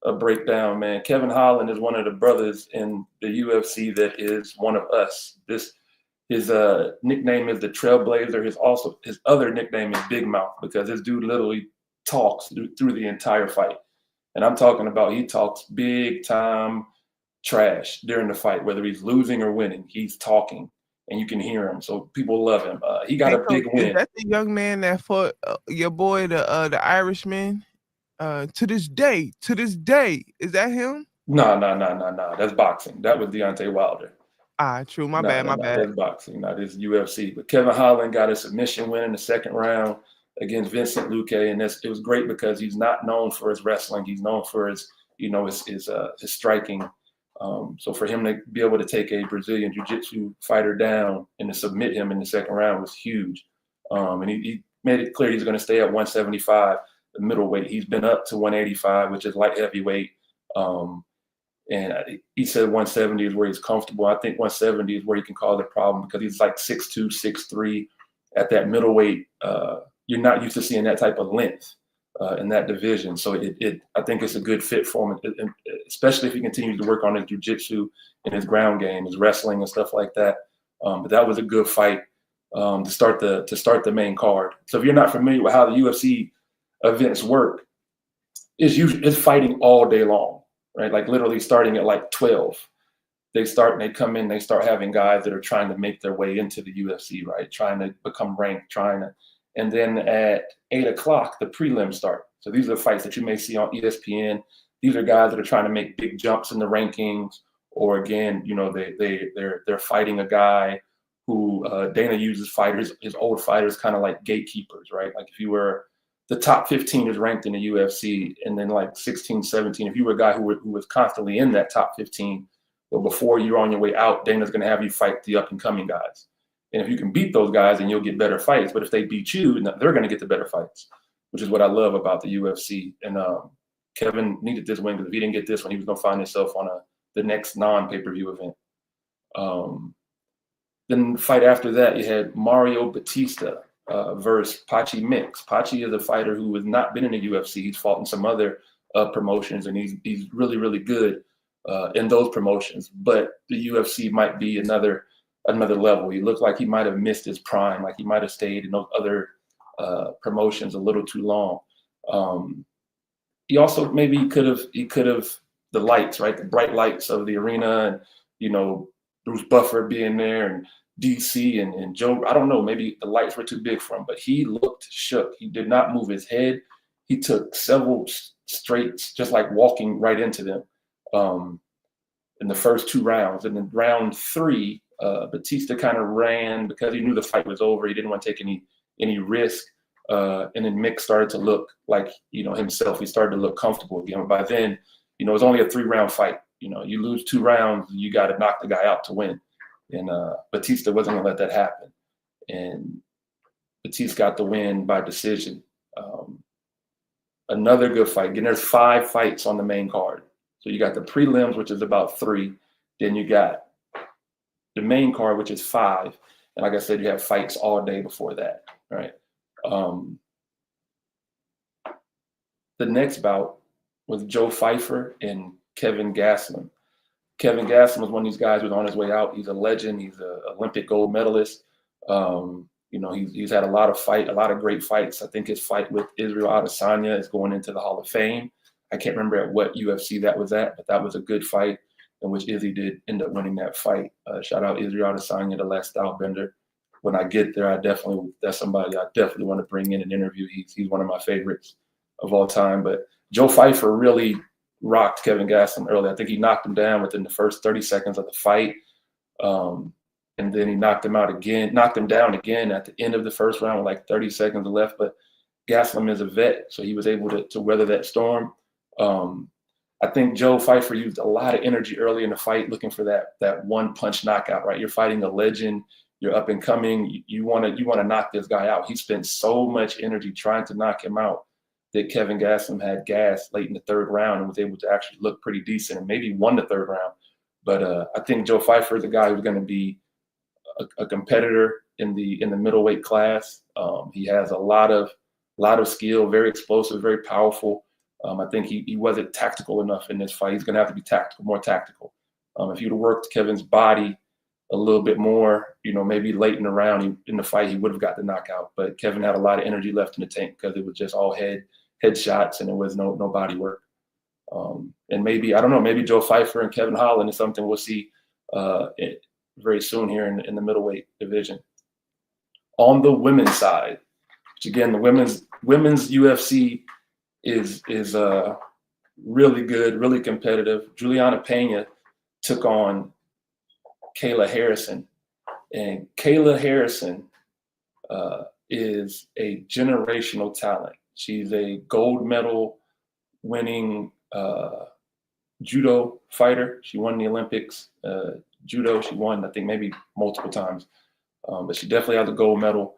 a breakdown, man. Kevin Holland is one of the brothers in the UFC that is one of us. His nickname is the Trailblazer. His other nickname is Big Mouth, because this dude literally talks through the entire fight. And I'm talking about, he talks big time trash during the fight, whether he's losing or winning. He's talking, and you can hear him. So people love him. He got a big win. Is that the young man that fought your boy, the Irishman? To this day, is that him? No. That's boxing. That was Deontay Wilder. True. My bad. That's boxing. Not this UFC. But Kevin Holland got a submission win in the second round against Vincent Luque, and it was great because he's not known for his wrestling. He's known for his striking. So for him to be able to take a Brazilian jiu-jitsu fighter down and to submit him in the second round was huge. And he made it clear he's going to stay at 175, the middleweight. He's been up to 185, which is light heavyweight. And he said 170 is where he's comfortable. I think 170 is where he can cause a problem because he's like 6'2", 6'3", at that middleweight, you're not used to seeing that type of length in that division. So I think it's a good fit for him, especially if he continues to work on his jiu-jitsu and his ground game, his wrestling and stuff like that. But that was a good fight to start the main card. So if you're not familiar with how the UFC events work, it's fighting all day long, right? Like literally starting at like 12. They come in, they start having guys that are trying to make their way into the UFC, right? Trying to become ranked, and then at 8 o'clock, the prelims start. So these are the fights that you may see on ESPN. These are guys that are trying to make big jumps in the rankings, or again, you know, they're fighting a guy who Dana uses fighters, his old fighters, kind of like gatekeepers, right? Like if you were the top 15 is ranked in the UFC, and then like 16, 17, if you were a guy who was constantly in that top 15, but before you're on your way out, Dana's going to have you fight the up and coming guys. And if you can beat those guys, then you'll get better fights. But if they beat you, they're going to get the better fights, which is what I love about the UFC. And Kevin needed this win, because if he didn't get this one, he was going to find himself on the next non-pay-per-view event. Then fight after that, you had Mario Batista versus Pachi Mix. Pachi is a fighter who has not been in the UFC. He's fought in some other promotions, and he's really, really good in those promotions. But the UFC might be another level. He looked like he might have missed his prime, like he might have stayed in those other promotions a little too long. He also maybe could have the lights, right? The bright lights of the arena, and you know, Bruce Buffer being there, and DC and Joe. I don't know, maybe the lights were too big for him, but he looked shook. He did not move his head. He took several straights, just like walking right into them in the first 2 rounds. And then round 3, Batista kind of ran because he knew the fight was over. He didn't want to take any risk. And then Mick started to look like, you know, himself. He started to look comfortable again. But by then, you know, it was only a 3-round fight. You know, you lose 2 rounds, you got to knock the guy out to win. And Batista wasn't going to let that happen. And Batista got the win by decision. Another good fight. Again, there's 5 fights on the main card. So you got the prelims, which is about 3. Then you got the main card, which is 5. And like I said, you have fights all day before that, right? The next bout was Joe Pfeiffer and Kevin Gastelum. Kevin Gastelum was one of these guys who was on his way out. He's a legend. He's an Olympic gold medalist. You know, he's had a lot of great fights. I think his fight with Israel Adesanya is going into the Hall of Fame. I can't remember at what UFC that was at, but that was a good fight in which Izzy did end up winning that fight. Shout out Israel Adesanya, the last style bender. When I get there, that's somebody I definitely want to bring in an interview. He's one of my favorites of all time. But Joe Pfeiffer really rocked Kevin Gastelum early. I think he knocked him down within the first 30 seconds of the fight. And then he knocked him down again at the end of the first round with like 30 seconds left. But Gastelum is a vet, so he was able to weather that storm. I think Joe Pfeiffer used a lot of energy early in the fight looking for that one punch knockout, right? You're fighting a legend, you're up and coming, you want to knock this guy out. He spent so much energy trying to knock him out that Kevin Gastelum had gas late in the 3rd round and was able to actually look pretty decent and maybe won the 3rd round. But I think Joe Pfeiffer is a guy who's going to be a competitor in the middleweight class. He has a lot of skill, very explosive, very powerful. I think he wasn't tactical enough in this fight. He's going to have to be more tactical. If he'd have worked Kevin's body a little bit more, you know, maybe late in the round in the fight, he would have got the knockout. But Kevin had a lot of energy left in the tank because it was just all head shots and there was no body work. And maybe, I don't know, maybe Joe Pfeiffer and Kevin Holland is something we'll see very soon here in the middleweight division. On the women's side, which again, the women's UFC is really good, really competitive. Juliana Pena took on Kayla Harrison, and Kayla Harrison is a generational talent. She's a gold medal winning judo fighter. She won the Olympics judo. She won, I think, maybe multiple times, but she definitely has a gold medal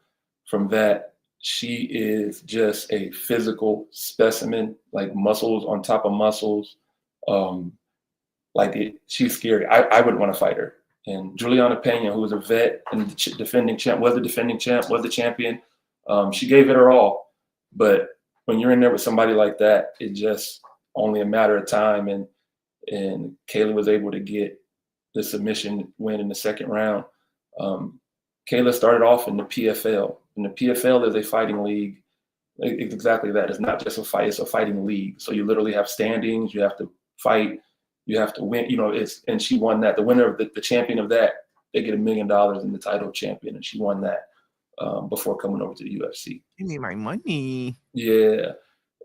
from that. She is just a physical specimen, like muscles on top of muscles. She's scary. I wouldn't want to fight her. And Juliana Pena, who was a vet and was the defending champion. She gave it her all. But when you're in there with somebody like that, it just only a matter of time. And Kayla was able to get the submission win in the second round. Kayla started off in the PFL. And the PFL is a fighting league. It's exactly that. It's not just a fight, it's a fighting league. So you literally have standings, you have to fight, you have to win, and she won that. The winner of the champion of that, they get $1 million in the title of champion, and she won that before coming over to the UFC. Give me my money. Yeah.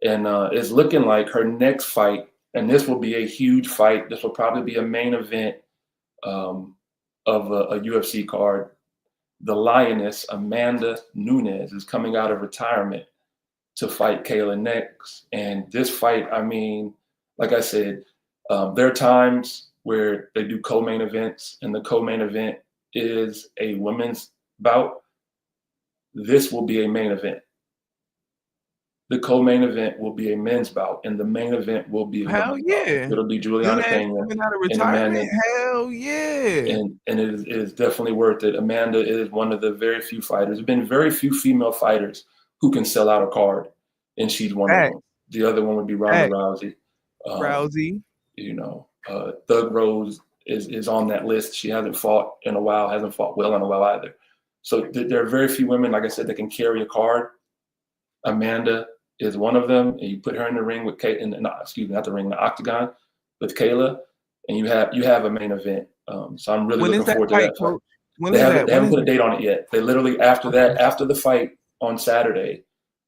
And it's looking like her next fight, and this will be a huge fight. This will probably be a main event of a UFC card. The Lioness, Amanda Nunes, is coming out of retirement to fight Kayla next. And this fight, I mean, like I said, there are times where they do co-main events, and the co-main event is a women's bout. This will be a main event. The co-main event will be a men's bout, and the main event will be a women's bout. It'll be Juliana Pena and Amanda. Hell yeah. And it is definitely worth it. Amanda is one of the very few fighters. There's been very few female fighters who can sell out a card, and she's one of them. The other one would be Ronda Rousey. Thug Rose is on that list. She hasn't fought in a while, hasn't fought well in a while either. So there are very few women, like I said, that can carry a card. Amanda is one of them, and you put her in the ring with the octagon with Kayla, and you have a main event. So I'm really looking forward to that fight. They haven't put a date on it yet. They literally after the fight on Saturday,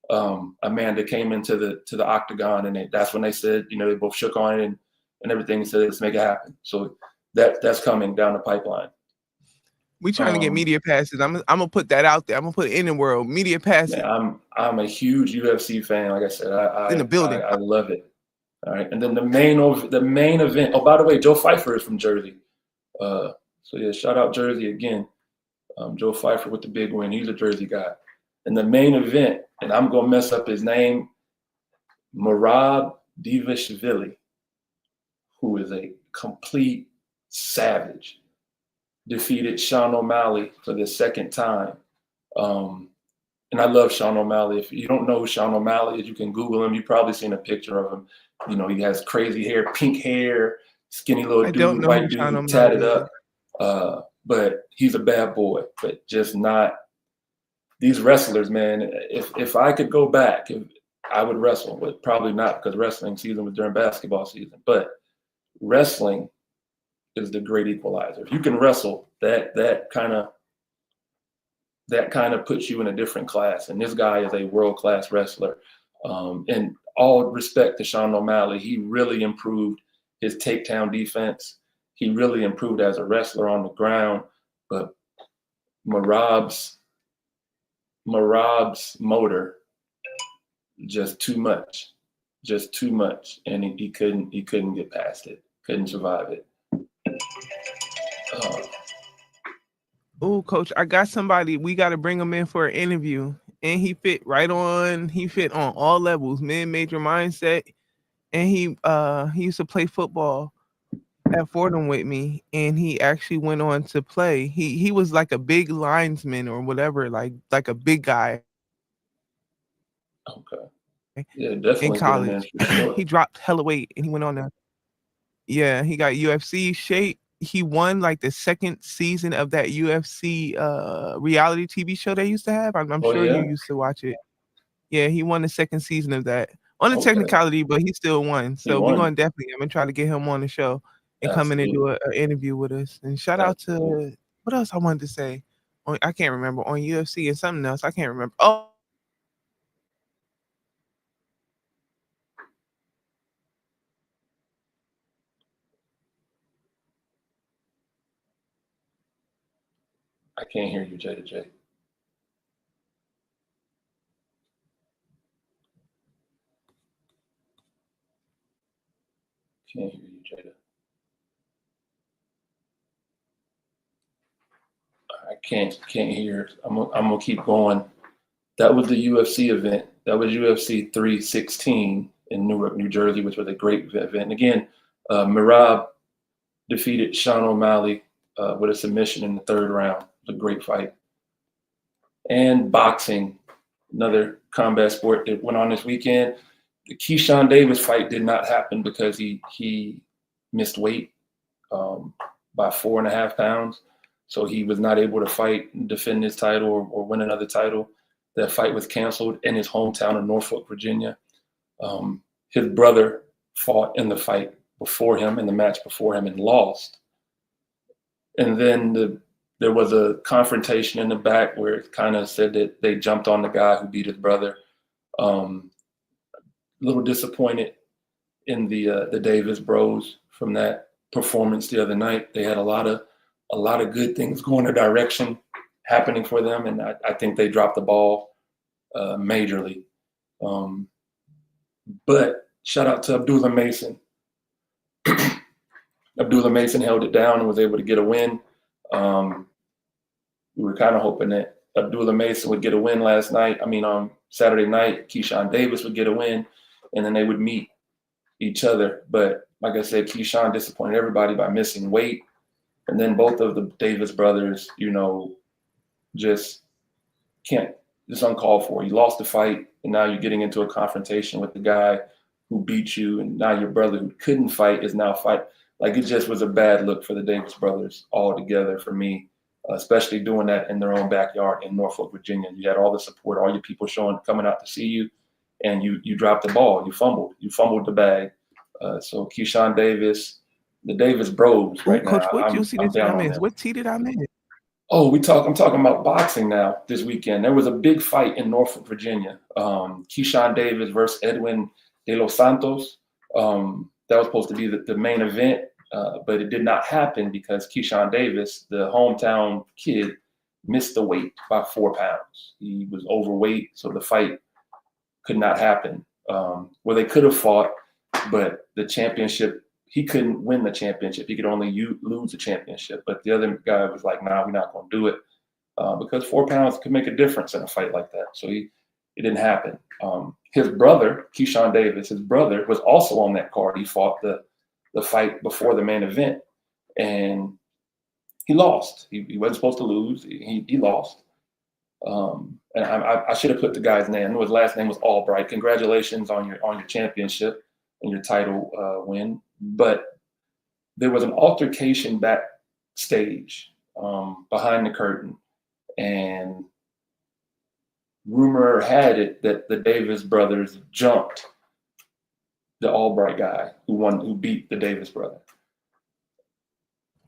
Amanda came into the octagon, and that's when they said, they both shook on it and everything, and said, let's make it happen. So that's coming down the pipeline. We trying to get media passes. I'm gonna put that out there. I'm gonna put it in the world. Media passes. Man, I'm a huge UFC fan. Like I said, in the building. I love it. All right, and then the main event. Oh, by the way, Joe Pfeiffer is from Jersey. So yeah, shout out Jersey again. Joe Pfeiffer with the big win. He's a Jersey guy. And the main event, and I'm gonna mess up his name, Merab Divashvili, who is a complete savage, defeated Sean O'Malley for the second time. And I love Sean O'Malley. If you don't know who Sean O'Malley is, you can Google him. You've probably seen a picture of him. He has crazy hair, pink hair, skinny little dude, white dude, tatted up. But he's a bad boy, but just not these wrestlers, man. If I could go back, I would wrestle, but probably not, because wrestling season was during basketball season. But wrestling is the great equalizer. If you can wrestle, that kind of puts you in a different class. And this guy is a world-class wrestler. And all respect to Sean O'Malley, he really improved his takedown defense. He really improved as a wrestler on the ground. But Merab's motor, just too much, and he couldn't get past it, couldn't survive it. Oh, Coach, I got somebody. We got to bring him in for an interview, and he fit on all levels. Major Mindset, and he used to play football at Fordham with me, and he actually went on to play. He was like a big linesman or whatever, like a big guy. Okay. Yeah, definitely. In college, sure. He dropped hella weight, and he went on he got UFC shape. He won like the second season of that UFC reality TV show they used to have. I'm sure you used to watch it. Yeah, he won the second season of that on the technicality, but he still won. So we're going to I'm going to try to get him on the show and come in and do an interview with us. And shout out to, what else I wanted to say? I can't remember, on UFC and something else. I can't remember. Oh, I can't hear you, Jada Jae. Can't hear you, Jada. I can't hear. I'm gonna keep going. That was the UFC event. That was UFC 316 in Newark, New Jersey, which was a great event. And again, Merab defeated Sean O'Malley with a submission in the 3rd round. It was a great fight. And boxing, another combat sport that went on this weekend. The Keyshawn Davis fight did not happen because he missed weight by 4.5 pounds. So he was not able to fight and defend his title or win another title. That fight was canceled in his hometown of Norfolk, Virginia. His brother fought in the fight before him, in the match before him, and lost. And then there was a confrontation in the back where it kind of said that they jumped on the guy who beat his brother. A little disappointed in the Davis bros from that performance the other night. They had a lot of good things going a direction happening for them, and I think they dropped the ball majorly. But shout out to Abdullah Mason. Abdullah Mason held it down and was able to get a win. We were kind of hoping that Abdullah Mason would get a win on Saturday night. Keyshawn Davis would get a win, and then they would meet each other. But like I said, Keyshawn disappointed everybody by missing weight. And then both of the Davis brothers, just uncalled for. You lost the fight, and now you're getting into a confrontation with the guy who beat you, and now your brother who couldn't fight is now fight. Like, it just was a bad look for the Davis brothers altogether for me, especially doing that in their own backyard in Norfolk, Virginia. You had all the support, all your people coming out to see you, and you dropped the ball. You fumbled the bag. So Keyshawn Davis, the Davis bros right Coach, now. what I'm juicy did I down on miss? them. What tea did I miss? Oh, I'm talking about boxing now this weekend. There was a big fight in Norfolk, Virginia. Keyshawn Davis versus Edwin de los Santos. That was supposed to be the main event, but it did not happen because Keyshawn Davis, the hometown kid, missed the weight by 4 pounds. He was overweight, so the fight could not happen. Well, they could have fought, but the championship, he couldn't win the championship. He could only lose the championship. But the other guy was like, nah, we're not going to do it because 4 pounds could make a difference in a fight like that. So it didn't happen. His brother, Keyshawn Davis, his brother was also on that card. He fought the fight before the main event, and he lost. He wasn't supposed to lose. He lost. And I should have put the guy's name. I knew his last name was Albright. Congratulations on your championship and your title win. But there was an altercation backstage behind the curtain, and rumor had it that the Davis brothers jumped the Albright guy who beat the Davis brother.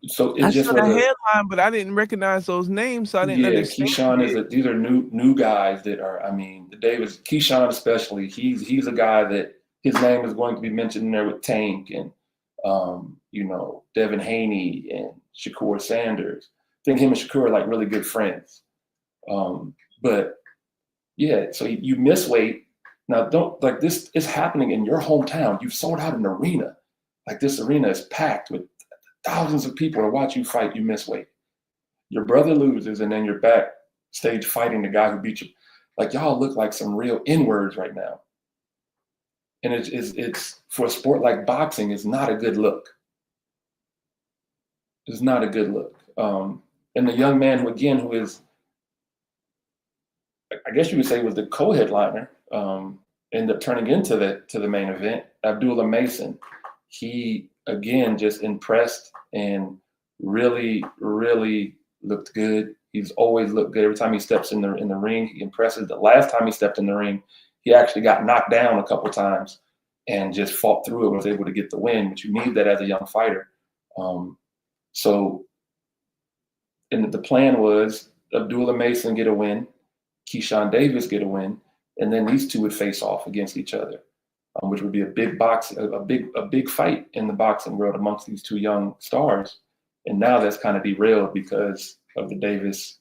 So I saw the headline, but I didn't recognize those names, so I didn't understand. Keyshawn these are new guys that are. The Davis, Keyshawn especially. He's a guy that his name is going to be mentioned in there with Tank and Devin Haney and Shakur Sanders. I think him and Shakur are like really good friends. But yeah, so you miss weight. Now this is happening in your hometown. You've sold out an arena. Like, this arena is packed with thousands of people to watch you fight. You miss weight. Your brother loses, and then you're backstage fighting the guy who beat you. Like, y'all look like some real N-words right now. And it's for a sport like boxing, it's not a good look. It's not a good look. And the young man who is, I guess you would say, was the co-headliner, ended up turning into the main event, Abdullah Mason. He again just impressed and really, really looked good. He's always looked good. Every time he steps in the ring, he impresses. The last time he stepped in the ring, he actually got knocked down a couple times and just fought through it and was able to get the win. But you need that as a young fighter. And the plan was Abdullah Mason get a win, Keyshawn Davis get a win, and then these two would face off against each other, which would be a big fight in the boxing world amongst these two young stars. And now that's kind of derailed because of the Davis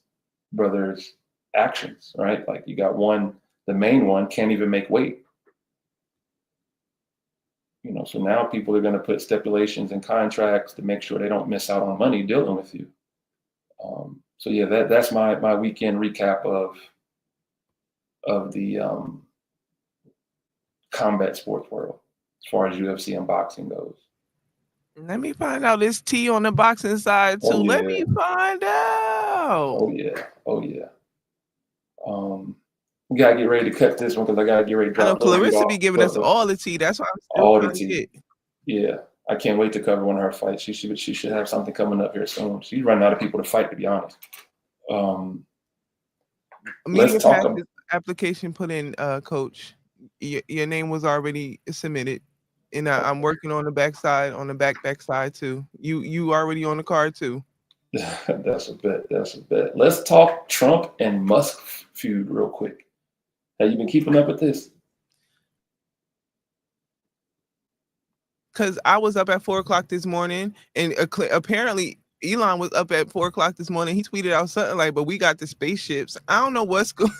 brothers' actions, right? Like, you got one, the main one can't even make weight. So now people are going to put stipulations and contracts to make sure they don't miss out on money dealing with you. So yeah, that's my weekend recap of the combat sports world as far as UFC and boxing goes. Let me find out. This T on the box inside too. Oh Let yeah. me find out. Oh yeah. Oh yeah. We gotta get ready to cut this one because I gotta get ready to I know drop Little Beat Clarissa be off. giving us all the tea. That's why I'm still all the trying to tea. get. Yeah, I can't wait to cover one of her fights. She should have something coming up here soon. She's running out of people to fight, to be honest. Media Let's talk passes application put in, Coach. Your name was already submitted, and I'm working on the backside, on the backside too. You already on the card too. That's a bet. That's a bet. Let's talk Trump and Musk feud real quick. Have you been keeping up with this? Because I was up at 4:00 this morning, and apparently Elon was up at 4:00 this morning. He tweeted out something like, "But we got the spaceships." I don't know what's going.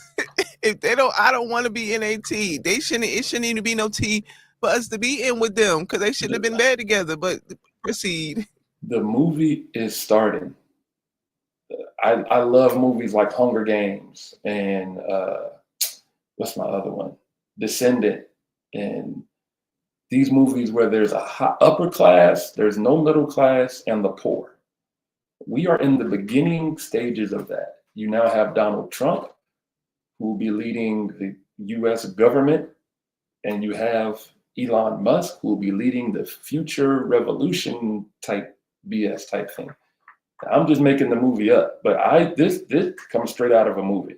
If they don't, I don't want to be in a T. They shouldn't. It shouldn't even be no T for us to be in with them because they shouldn't have been there together. But proceed. The movie is starting. I love movies like Hunger Games and what's my other one? Descendant, and these movies where there's a upper class, there's no middle class, and the poor. We are in the beginning stages of that. You now have Donald Trump, who will be leading the US government, and you have Elon Musk, who will be leading the future revolution type BS type thing. I'm just making the movie up, but this comes straight out of a movie.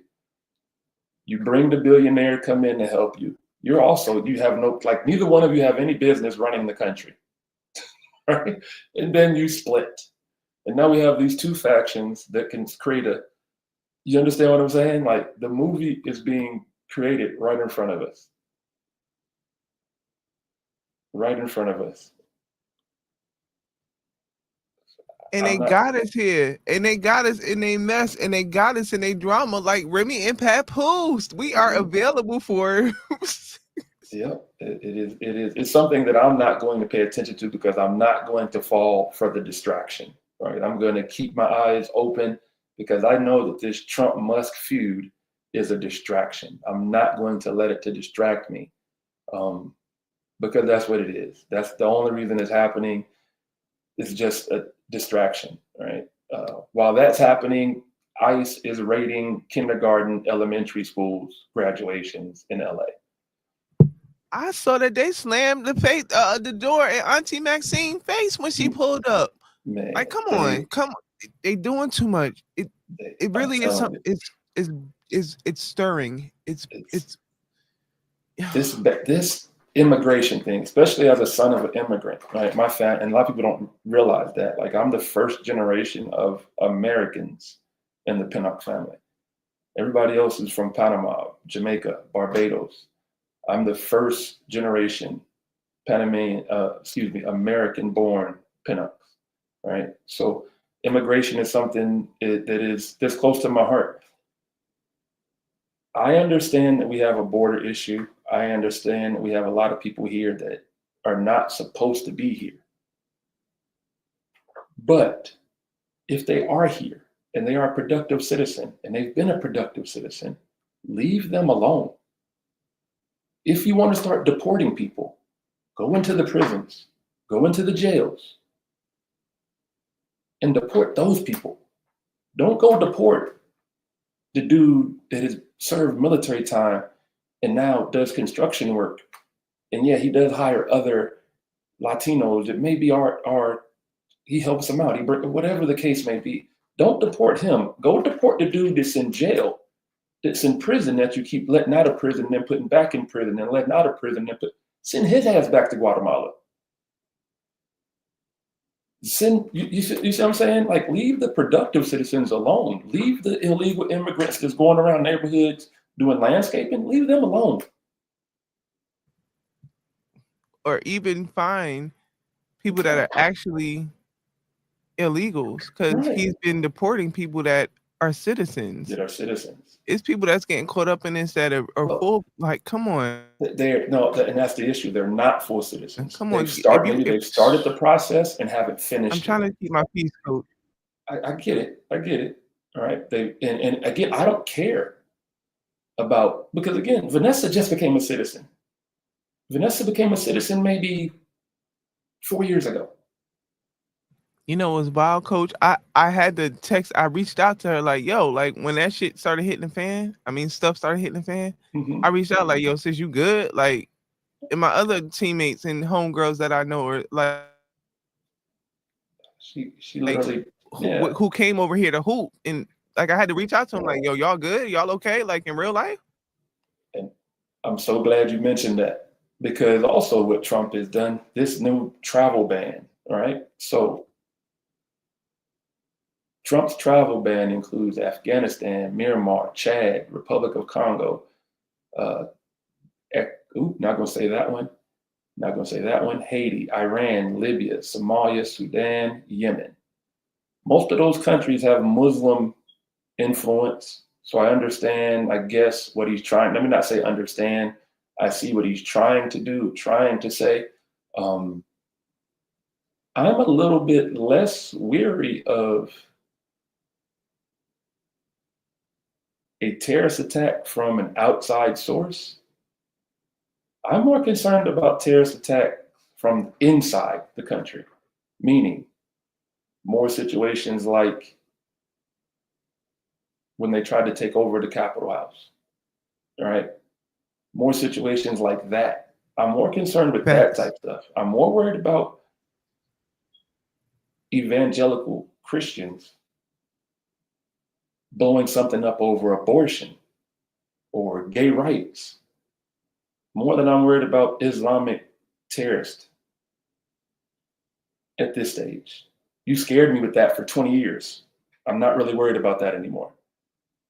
You bring the billionaire come in to help you. You have no, like, neither one of you have any business running the country, right? And then you split. And now we have these two factions that can create you understand what I'm saying? Like, the movie is being created right in front of us. Right in front of us. And they got us here, and they got us in a mess, and they got us in a drama like Remy and Papoose. We are available for. Yeah, it is. It's something that I'm not going to pay attention to because I'm not going to fall for the distraction. Right, I'm going to keep my eyes open because I know that this Trump-Musk feud is a distraction. I'm not going to let it to distract me, because that's what it is. That's the only reason it's happening. It's just a distraction, right? While that's happening, ICE is raiding kindergarten, elementary schools graduations in LA. I saw that they slammed the door in Auntie Maxine's face when she pulled up. Man, like, come on. They doing too much. It really is. It's stirring. It's this immigration thing, especially as a son of an immigrant, right? And a lot of people don't realize that. Like, I'm the first generation of Americans in the Pinnock family. Everybody else is from Panama, Jamaica, Barbados. I'm the first generation American-born Pinnocks, right? So immigration is something that is this close to my heart. I understand that we have a border issue. I understand that we have a lot of people here that are not supposed to be here. But if they are here and they are a productive citizen and they've been a productive citizen, leave them alone. If you want to start deporting people, go into the prisons, go into the jails, and deport those people. Don't go deport the dude that has served military time and now does construction work. And yeah, he does hire other Latinos that maybe he helps them out. Whatever the case may be. Don't deport him. Go deport the dude that's in jail, that's in prison, that you keep letting out of prison and then putting back in prison and letting out of prison and send his ass back to Guatemala. You see what I'm saying? Like, leave the productive citizens alone. Leave the illegal immigrants that's going around neighborhoods doing landscaping. Leave them alone. Or even find people that are actually illegals, because he's been deporting people that are citizens. It's people that's getting caught up in this that are full. Like, come on. And that's the issue. They're not full citizens. Come on. They've started the process and haven't finished. I'm trying to keep my peace, Coach. I get it. All right. And again, I don't care about, because again, Vanessa just became a citizen. Vanessa became a citizen maybe 4 years ago. You know what's wild, Coach? I had to text. I reached out to her like, yo, like when that shit started hitting the fan. I mean, stuff started hitting the fan. Hmm. I reached out like, yo, sis, you good? Like, and my other teammates and homegirls that I know are like She literally, yeah. who came over here to hoop, and like I had to reach out to them like, yo, y'all good? Y'all okay? Like in real life? And I'm so glad you mentioned that, because also what Trump has done, this new travel ban, right? So Trump's travel ban includes Afghanistan, Myanmar, Chad, Republic of Congo. Not gonna say that one. Not gonna say that one. Haiti, Iran, Libya, Somalia, Sudan, Yemen. Most of those countries have Muslim influence. So I understand, I guess, what he's trying. Let me not say understand. I see what he's trying to do, trying to say. I'm a little bit less weary of a terrorist attack from an outside source. I'm more concerned about terrorist attack from inside the country, meaning more situations like when they tried to take over the Capitol House, all right? More situations like that. I'm more concerned with that Facts. type stuff. I'm more worried about evangelical Christians blowing something up over abortion or gay rights, more than I'm worried about Islamic terrorists at this stage. You scared me with that for 20 years. I'm not really worried about that anymore.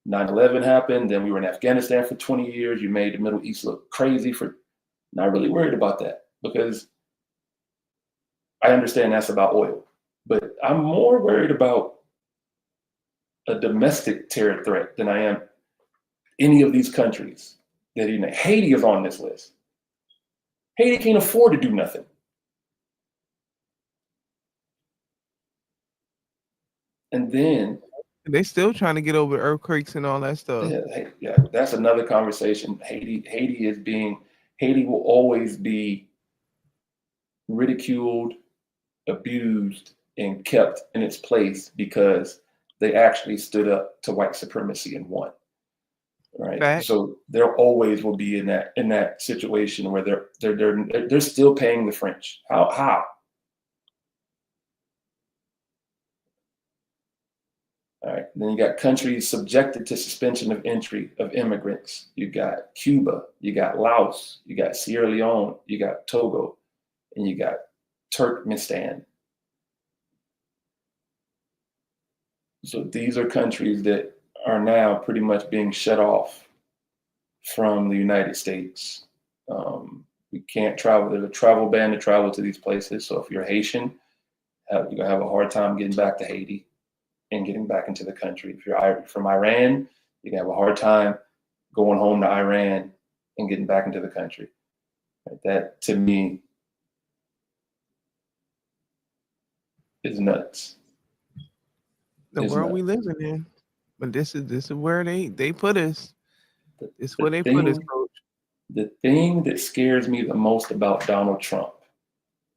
9/11 happened, then we were in Afghanistan for 20 years. You made the Middle East look crazy for not really worried about that, because I understand that's about oil. But I'm more worried about a domestic terror threat than I am any of these countries that even Haiti is on this list. Haiti can't afford to do nothing. And then They still trying to get over earthquakes and all that stuff. yeah, that's another conversation. Haiti will always be ridiculed, abused, and kept in its place because they actually stood up to white supremacy and won. Right. Fact. So there always will be in that situation where they're still paying the French. How? All right. Then you got countries subjected to suspension of entry of immigrants. You got Cuba, you got Laos, you got Sierra Leone, you got Togo, and you got Turkmenistan. So these are countries that are now pretty much being shut off from the United States. We can't travel. There's a travel ban to travel to these places. So if you're Haitian, you're gonna have a hard time getting back to Haiti and getting back into the country. If you're from Iran, you're gonna have a hard time going home to Iran and getting back into the country. That to me is nuts. The It's world we nuts. living in. But this is where they put us. It's The where they put us, thing, Coach. the thing that scares me the most about Donald Trump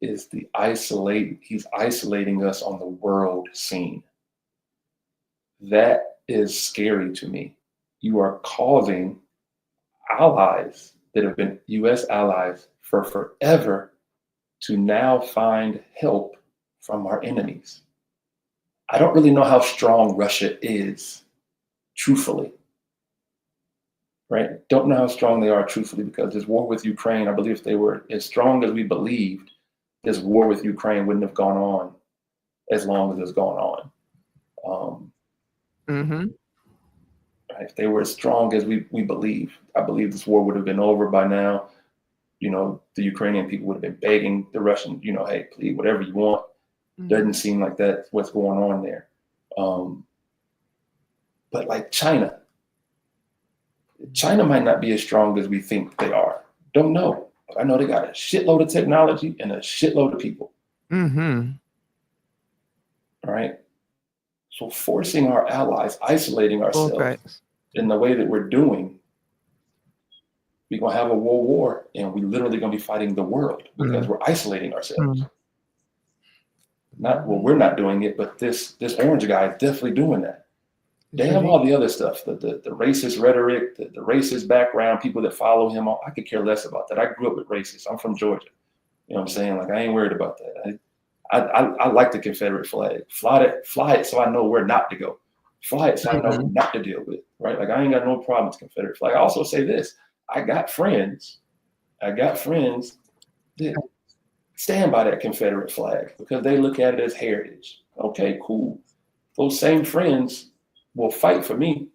is he's isolating us on the world scene. That is scary to me. You are causing allies that have been US allies for forever to now find help from our enemies. I don't really know how strong Russia is, truthfully. Right? Don't know how strong they are, truthfully, because this war with Ukraine, I believe if they were as strong as we believed, this war with Ukraine wouldn't have gone on as long as it's gone on. Right? If they were as strong as we believe, I believe this war would have been over by now. The Ukrainian people would have been begging the Russian, hey, please, whatever you want. Doesn't seem like that's what's going on there. But like China might not be as strong as we think they are. Don't know. But I know they got a shitload of technology and a shitload of people. Mm-hmm. All right. So forcing our allies, isolating ourselves in the way that we're doing, we're going to have a world war, and we're literally going to be fighting the world because we're isolating ourselves. we're not doing it, but this orange guy is definitely doing that. They have all the other stuff, the racist rhetoric, the racist background, people that follow him. I could care less about that. I grew up with racists. I'm from Georgia. You know what I'm saying? Like, I ain't worried about that. I like the Confederate flag. Fly it so I know where not to go. Fly it so I know who not to deal with, right? Like, I ain't got no problem with the Confederate flag. I also say this. I got friends that stand by that Confederate flag because they look at it as heritage. Okay, cool. Those same friends will fight for me.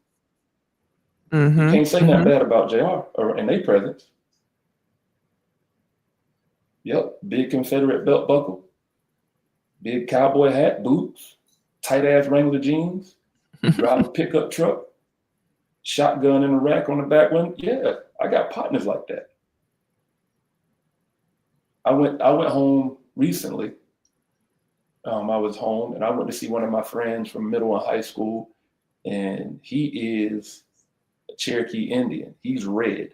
You can't say nothing bad about JR or in their presence. Yep, big Confederate belt buckle, big cowboy hat, boots, tight ass Wrangler jeans, driving a pickup truck, shotgun in the rack on the back window. Yeah, I got partners like that. I went home recently. I was home and I went to see one of my friends from middle and high school, and he is a Cherokee Indian. He's red,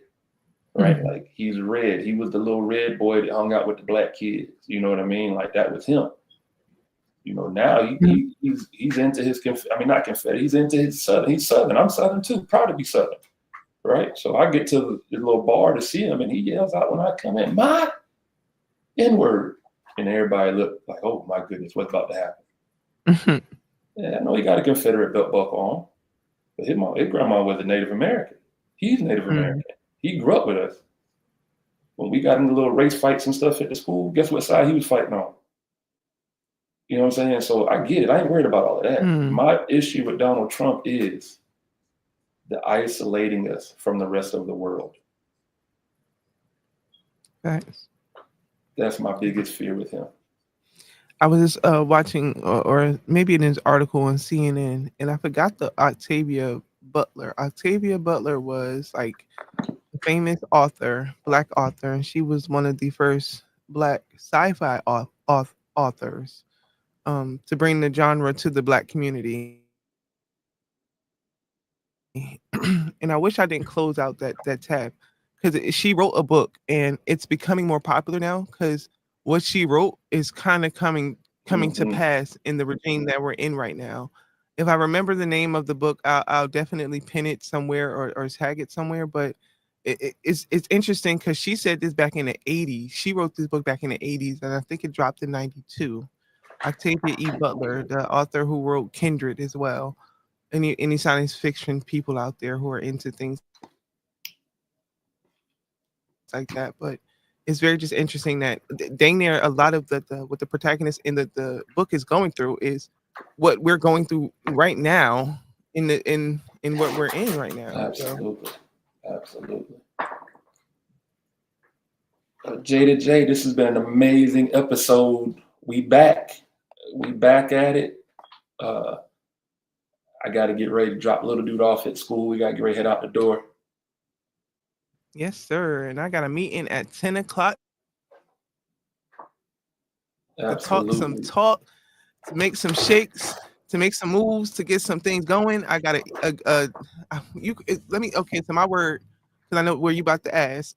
right? Like, he's red. He was the little red boy that hung out with the black kids. You know what I mean? Like, that was him. You know, now he's into his, not Confederate, he's into his Southern. He's Southern. I'm Southern too, proud to be Southern, right? So I get to the little bar to see him and he yells out when I come in, "My N-word." And everybody looked like, oh my goodness, what's about to happen? Yeah, I know he got a Confederate belt buckle on, but his grandma was a Native American. He's Native American. He grew up with us. When we got into little race fights and stuff at the school, guess what side he was fighting on? You know what I'm saying? So I get it. I ain't worried about all of that. My issue with Donald Trump is the isolating us from the rest of the world. Thanks. That's my biggest fear with him. I was just watching, or maybe in his article on CNN, and I forgot the Octavia Butler. Octavia Butler was like a famous author, Black author, and she was one of the first Black sci-fi authors to bring the genre to the Black community. And I wish I didn't close out that tab, because she wrote a book and it's becoming more popular now because what she wrote is kind of coming to pass in the regime that we're in right now. If I remember the name of the book, I'll definitely pin it somewhere or tag it somewhere. But it's interesting because she said this back in the 80s. She wrote this book back in the 80s, and I think it dropped in 92. Octavia E. Butler, the author who wrote Kindred as well. Any science fiction people out there who are into things like that. But it's very just interesting that dang near a lot of what the protagonist in the book is going through is what we're going through right now in what we're in right now. Absolutely. Absolutely. Jada Jae, this has been an amazing episode. We back at it. I got to get ready to drop little dude off at school. We got to get ready to head out the door. Yes, sir. And I got a meeting at 10 o'clock Absolutely. to talk, to make some shakes, to make some moves, to get some things going. I got to, so my word, because I know where you about to ask.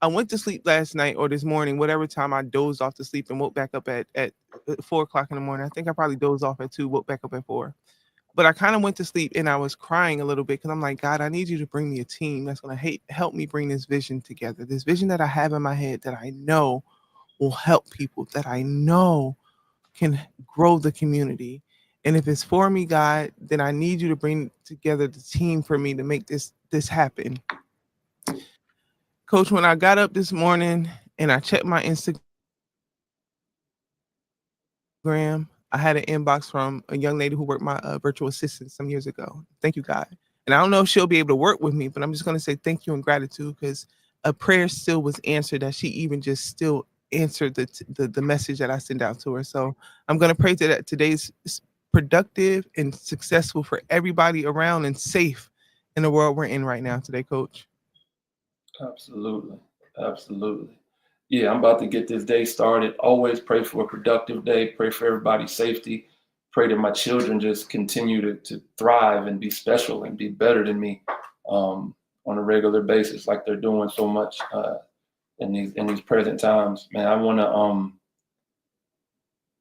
I went to sleep last night or this morning, whatever time I dozed off to sleep and woke back up at 4 o'clock in the morning. I think I probably dozed off at 2, woke back up at 4. But I kind of went to sleep and I was crying a little bit because I'm like, God, I need you to bring me a team that's going to help me bring this vision together. This vision that I have in my head that I know will help people, that I know can grow the community. And if it's for me, God, then I need you to bring together the team for me to make this happen. Coach, when I got up this morning and I checked my Instagram, I had an inbox from a young lady who worked my virtual assistant some years ago. Thank you, God. And I don't know if she'll be able to work with me, but I'm just going to say thank you and gratitude because a prayer still was answered, that she even just still answered the message that I sent out to her. So I'm going to pray that today's productive and successful for everybody around and safe in the world we're in right now today, Coach. Absolutely. Absolutely. Yeah, I'm about to get this day started. Always pray for a productive day. Pray for everybody's safety. Pray that my children just continue to thrive and be special and be better than me on a regular basis, like they're doing so much. In these present times, man, I want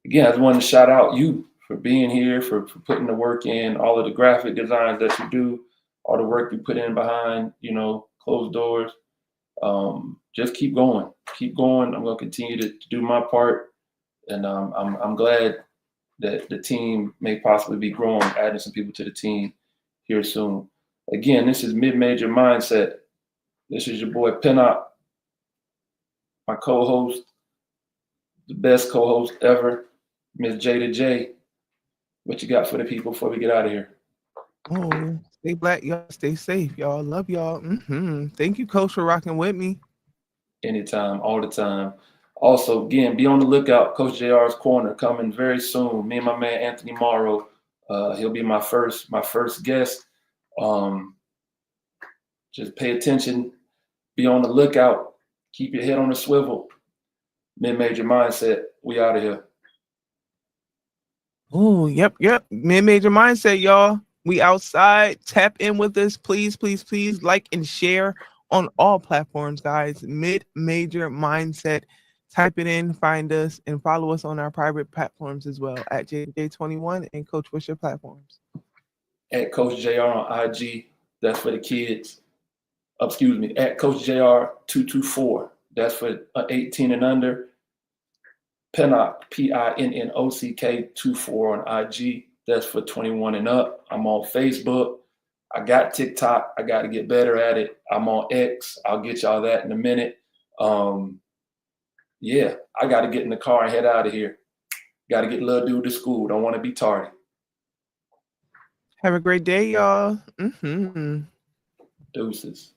to again, I just wanted to shout out you for being here, for putting the work in, all of the graphic designs that you do, all the work you put in behind, closed doors. Just keep going. Keep going. I'm going to continue to do my part. And I'm glad that the team may possibly be growing, adding some people to the team here soon. Again, this is Mid-Major Mindset. This is your boy Pinnock, my co-host, the best co-host ever, Miss Jada Jae. What you got for the people before we get out of here? Oh, stay black, y'all. Stay safe, y'all. Love y'all. Thank you, Coach, for rocking with me. Anytime, all the time. Also, again, be on the lookout. Coach JR's Corner coming very soon. Me and my man Anthony Morrow. He'll be my first guest. Just pay attention. Be on the lookout. Keep your head on the swivel. Mid-Major Mindset. We out of here. Oh, yep. Mid-Major Mindset, y'all. We outside. Tap in with us. Please like and share on all platforms, guys. Mid-Major Mindset. Type it in, find us, and follow us on our private platforms as well at JJ21. And Coach, what's your platforms? At Coach JR on IG. That's for the kids. Excuse me. At Coach JR 224. That's for 18 and under. Pinnock, PINNOCK 24 on IG. That's for 21 and up. I'm on Facebook. I got TikTok. I got to get better at it. I'm on X. I'll get y'all that in a minute. Yeah, I got to get in the car and head out of here. Got to get little dude to school. Don't want to be tardy. Have a great day, y'all. Deuces.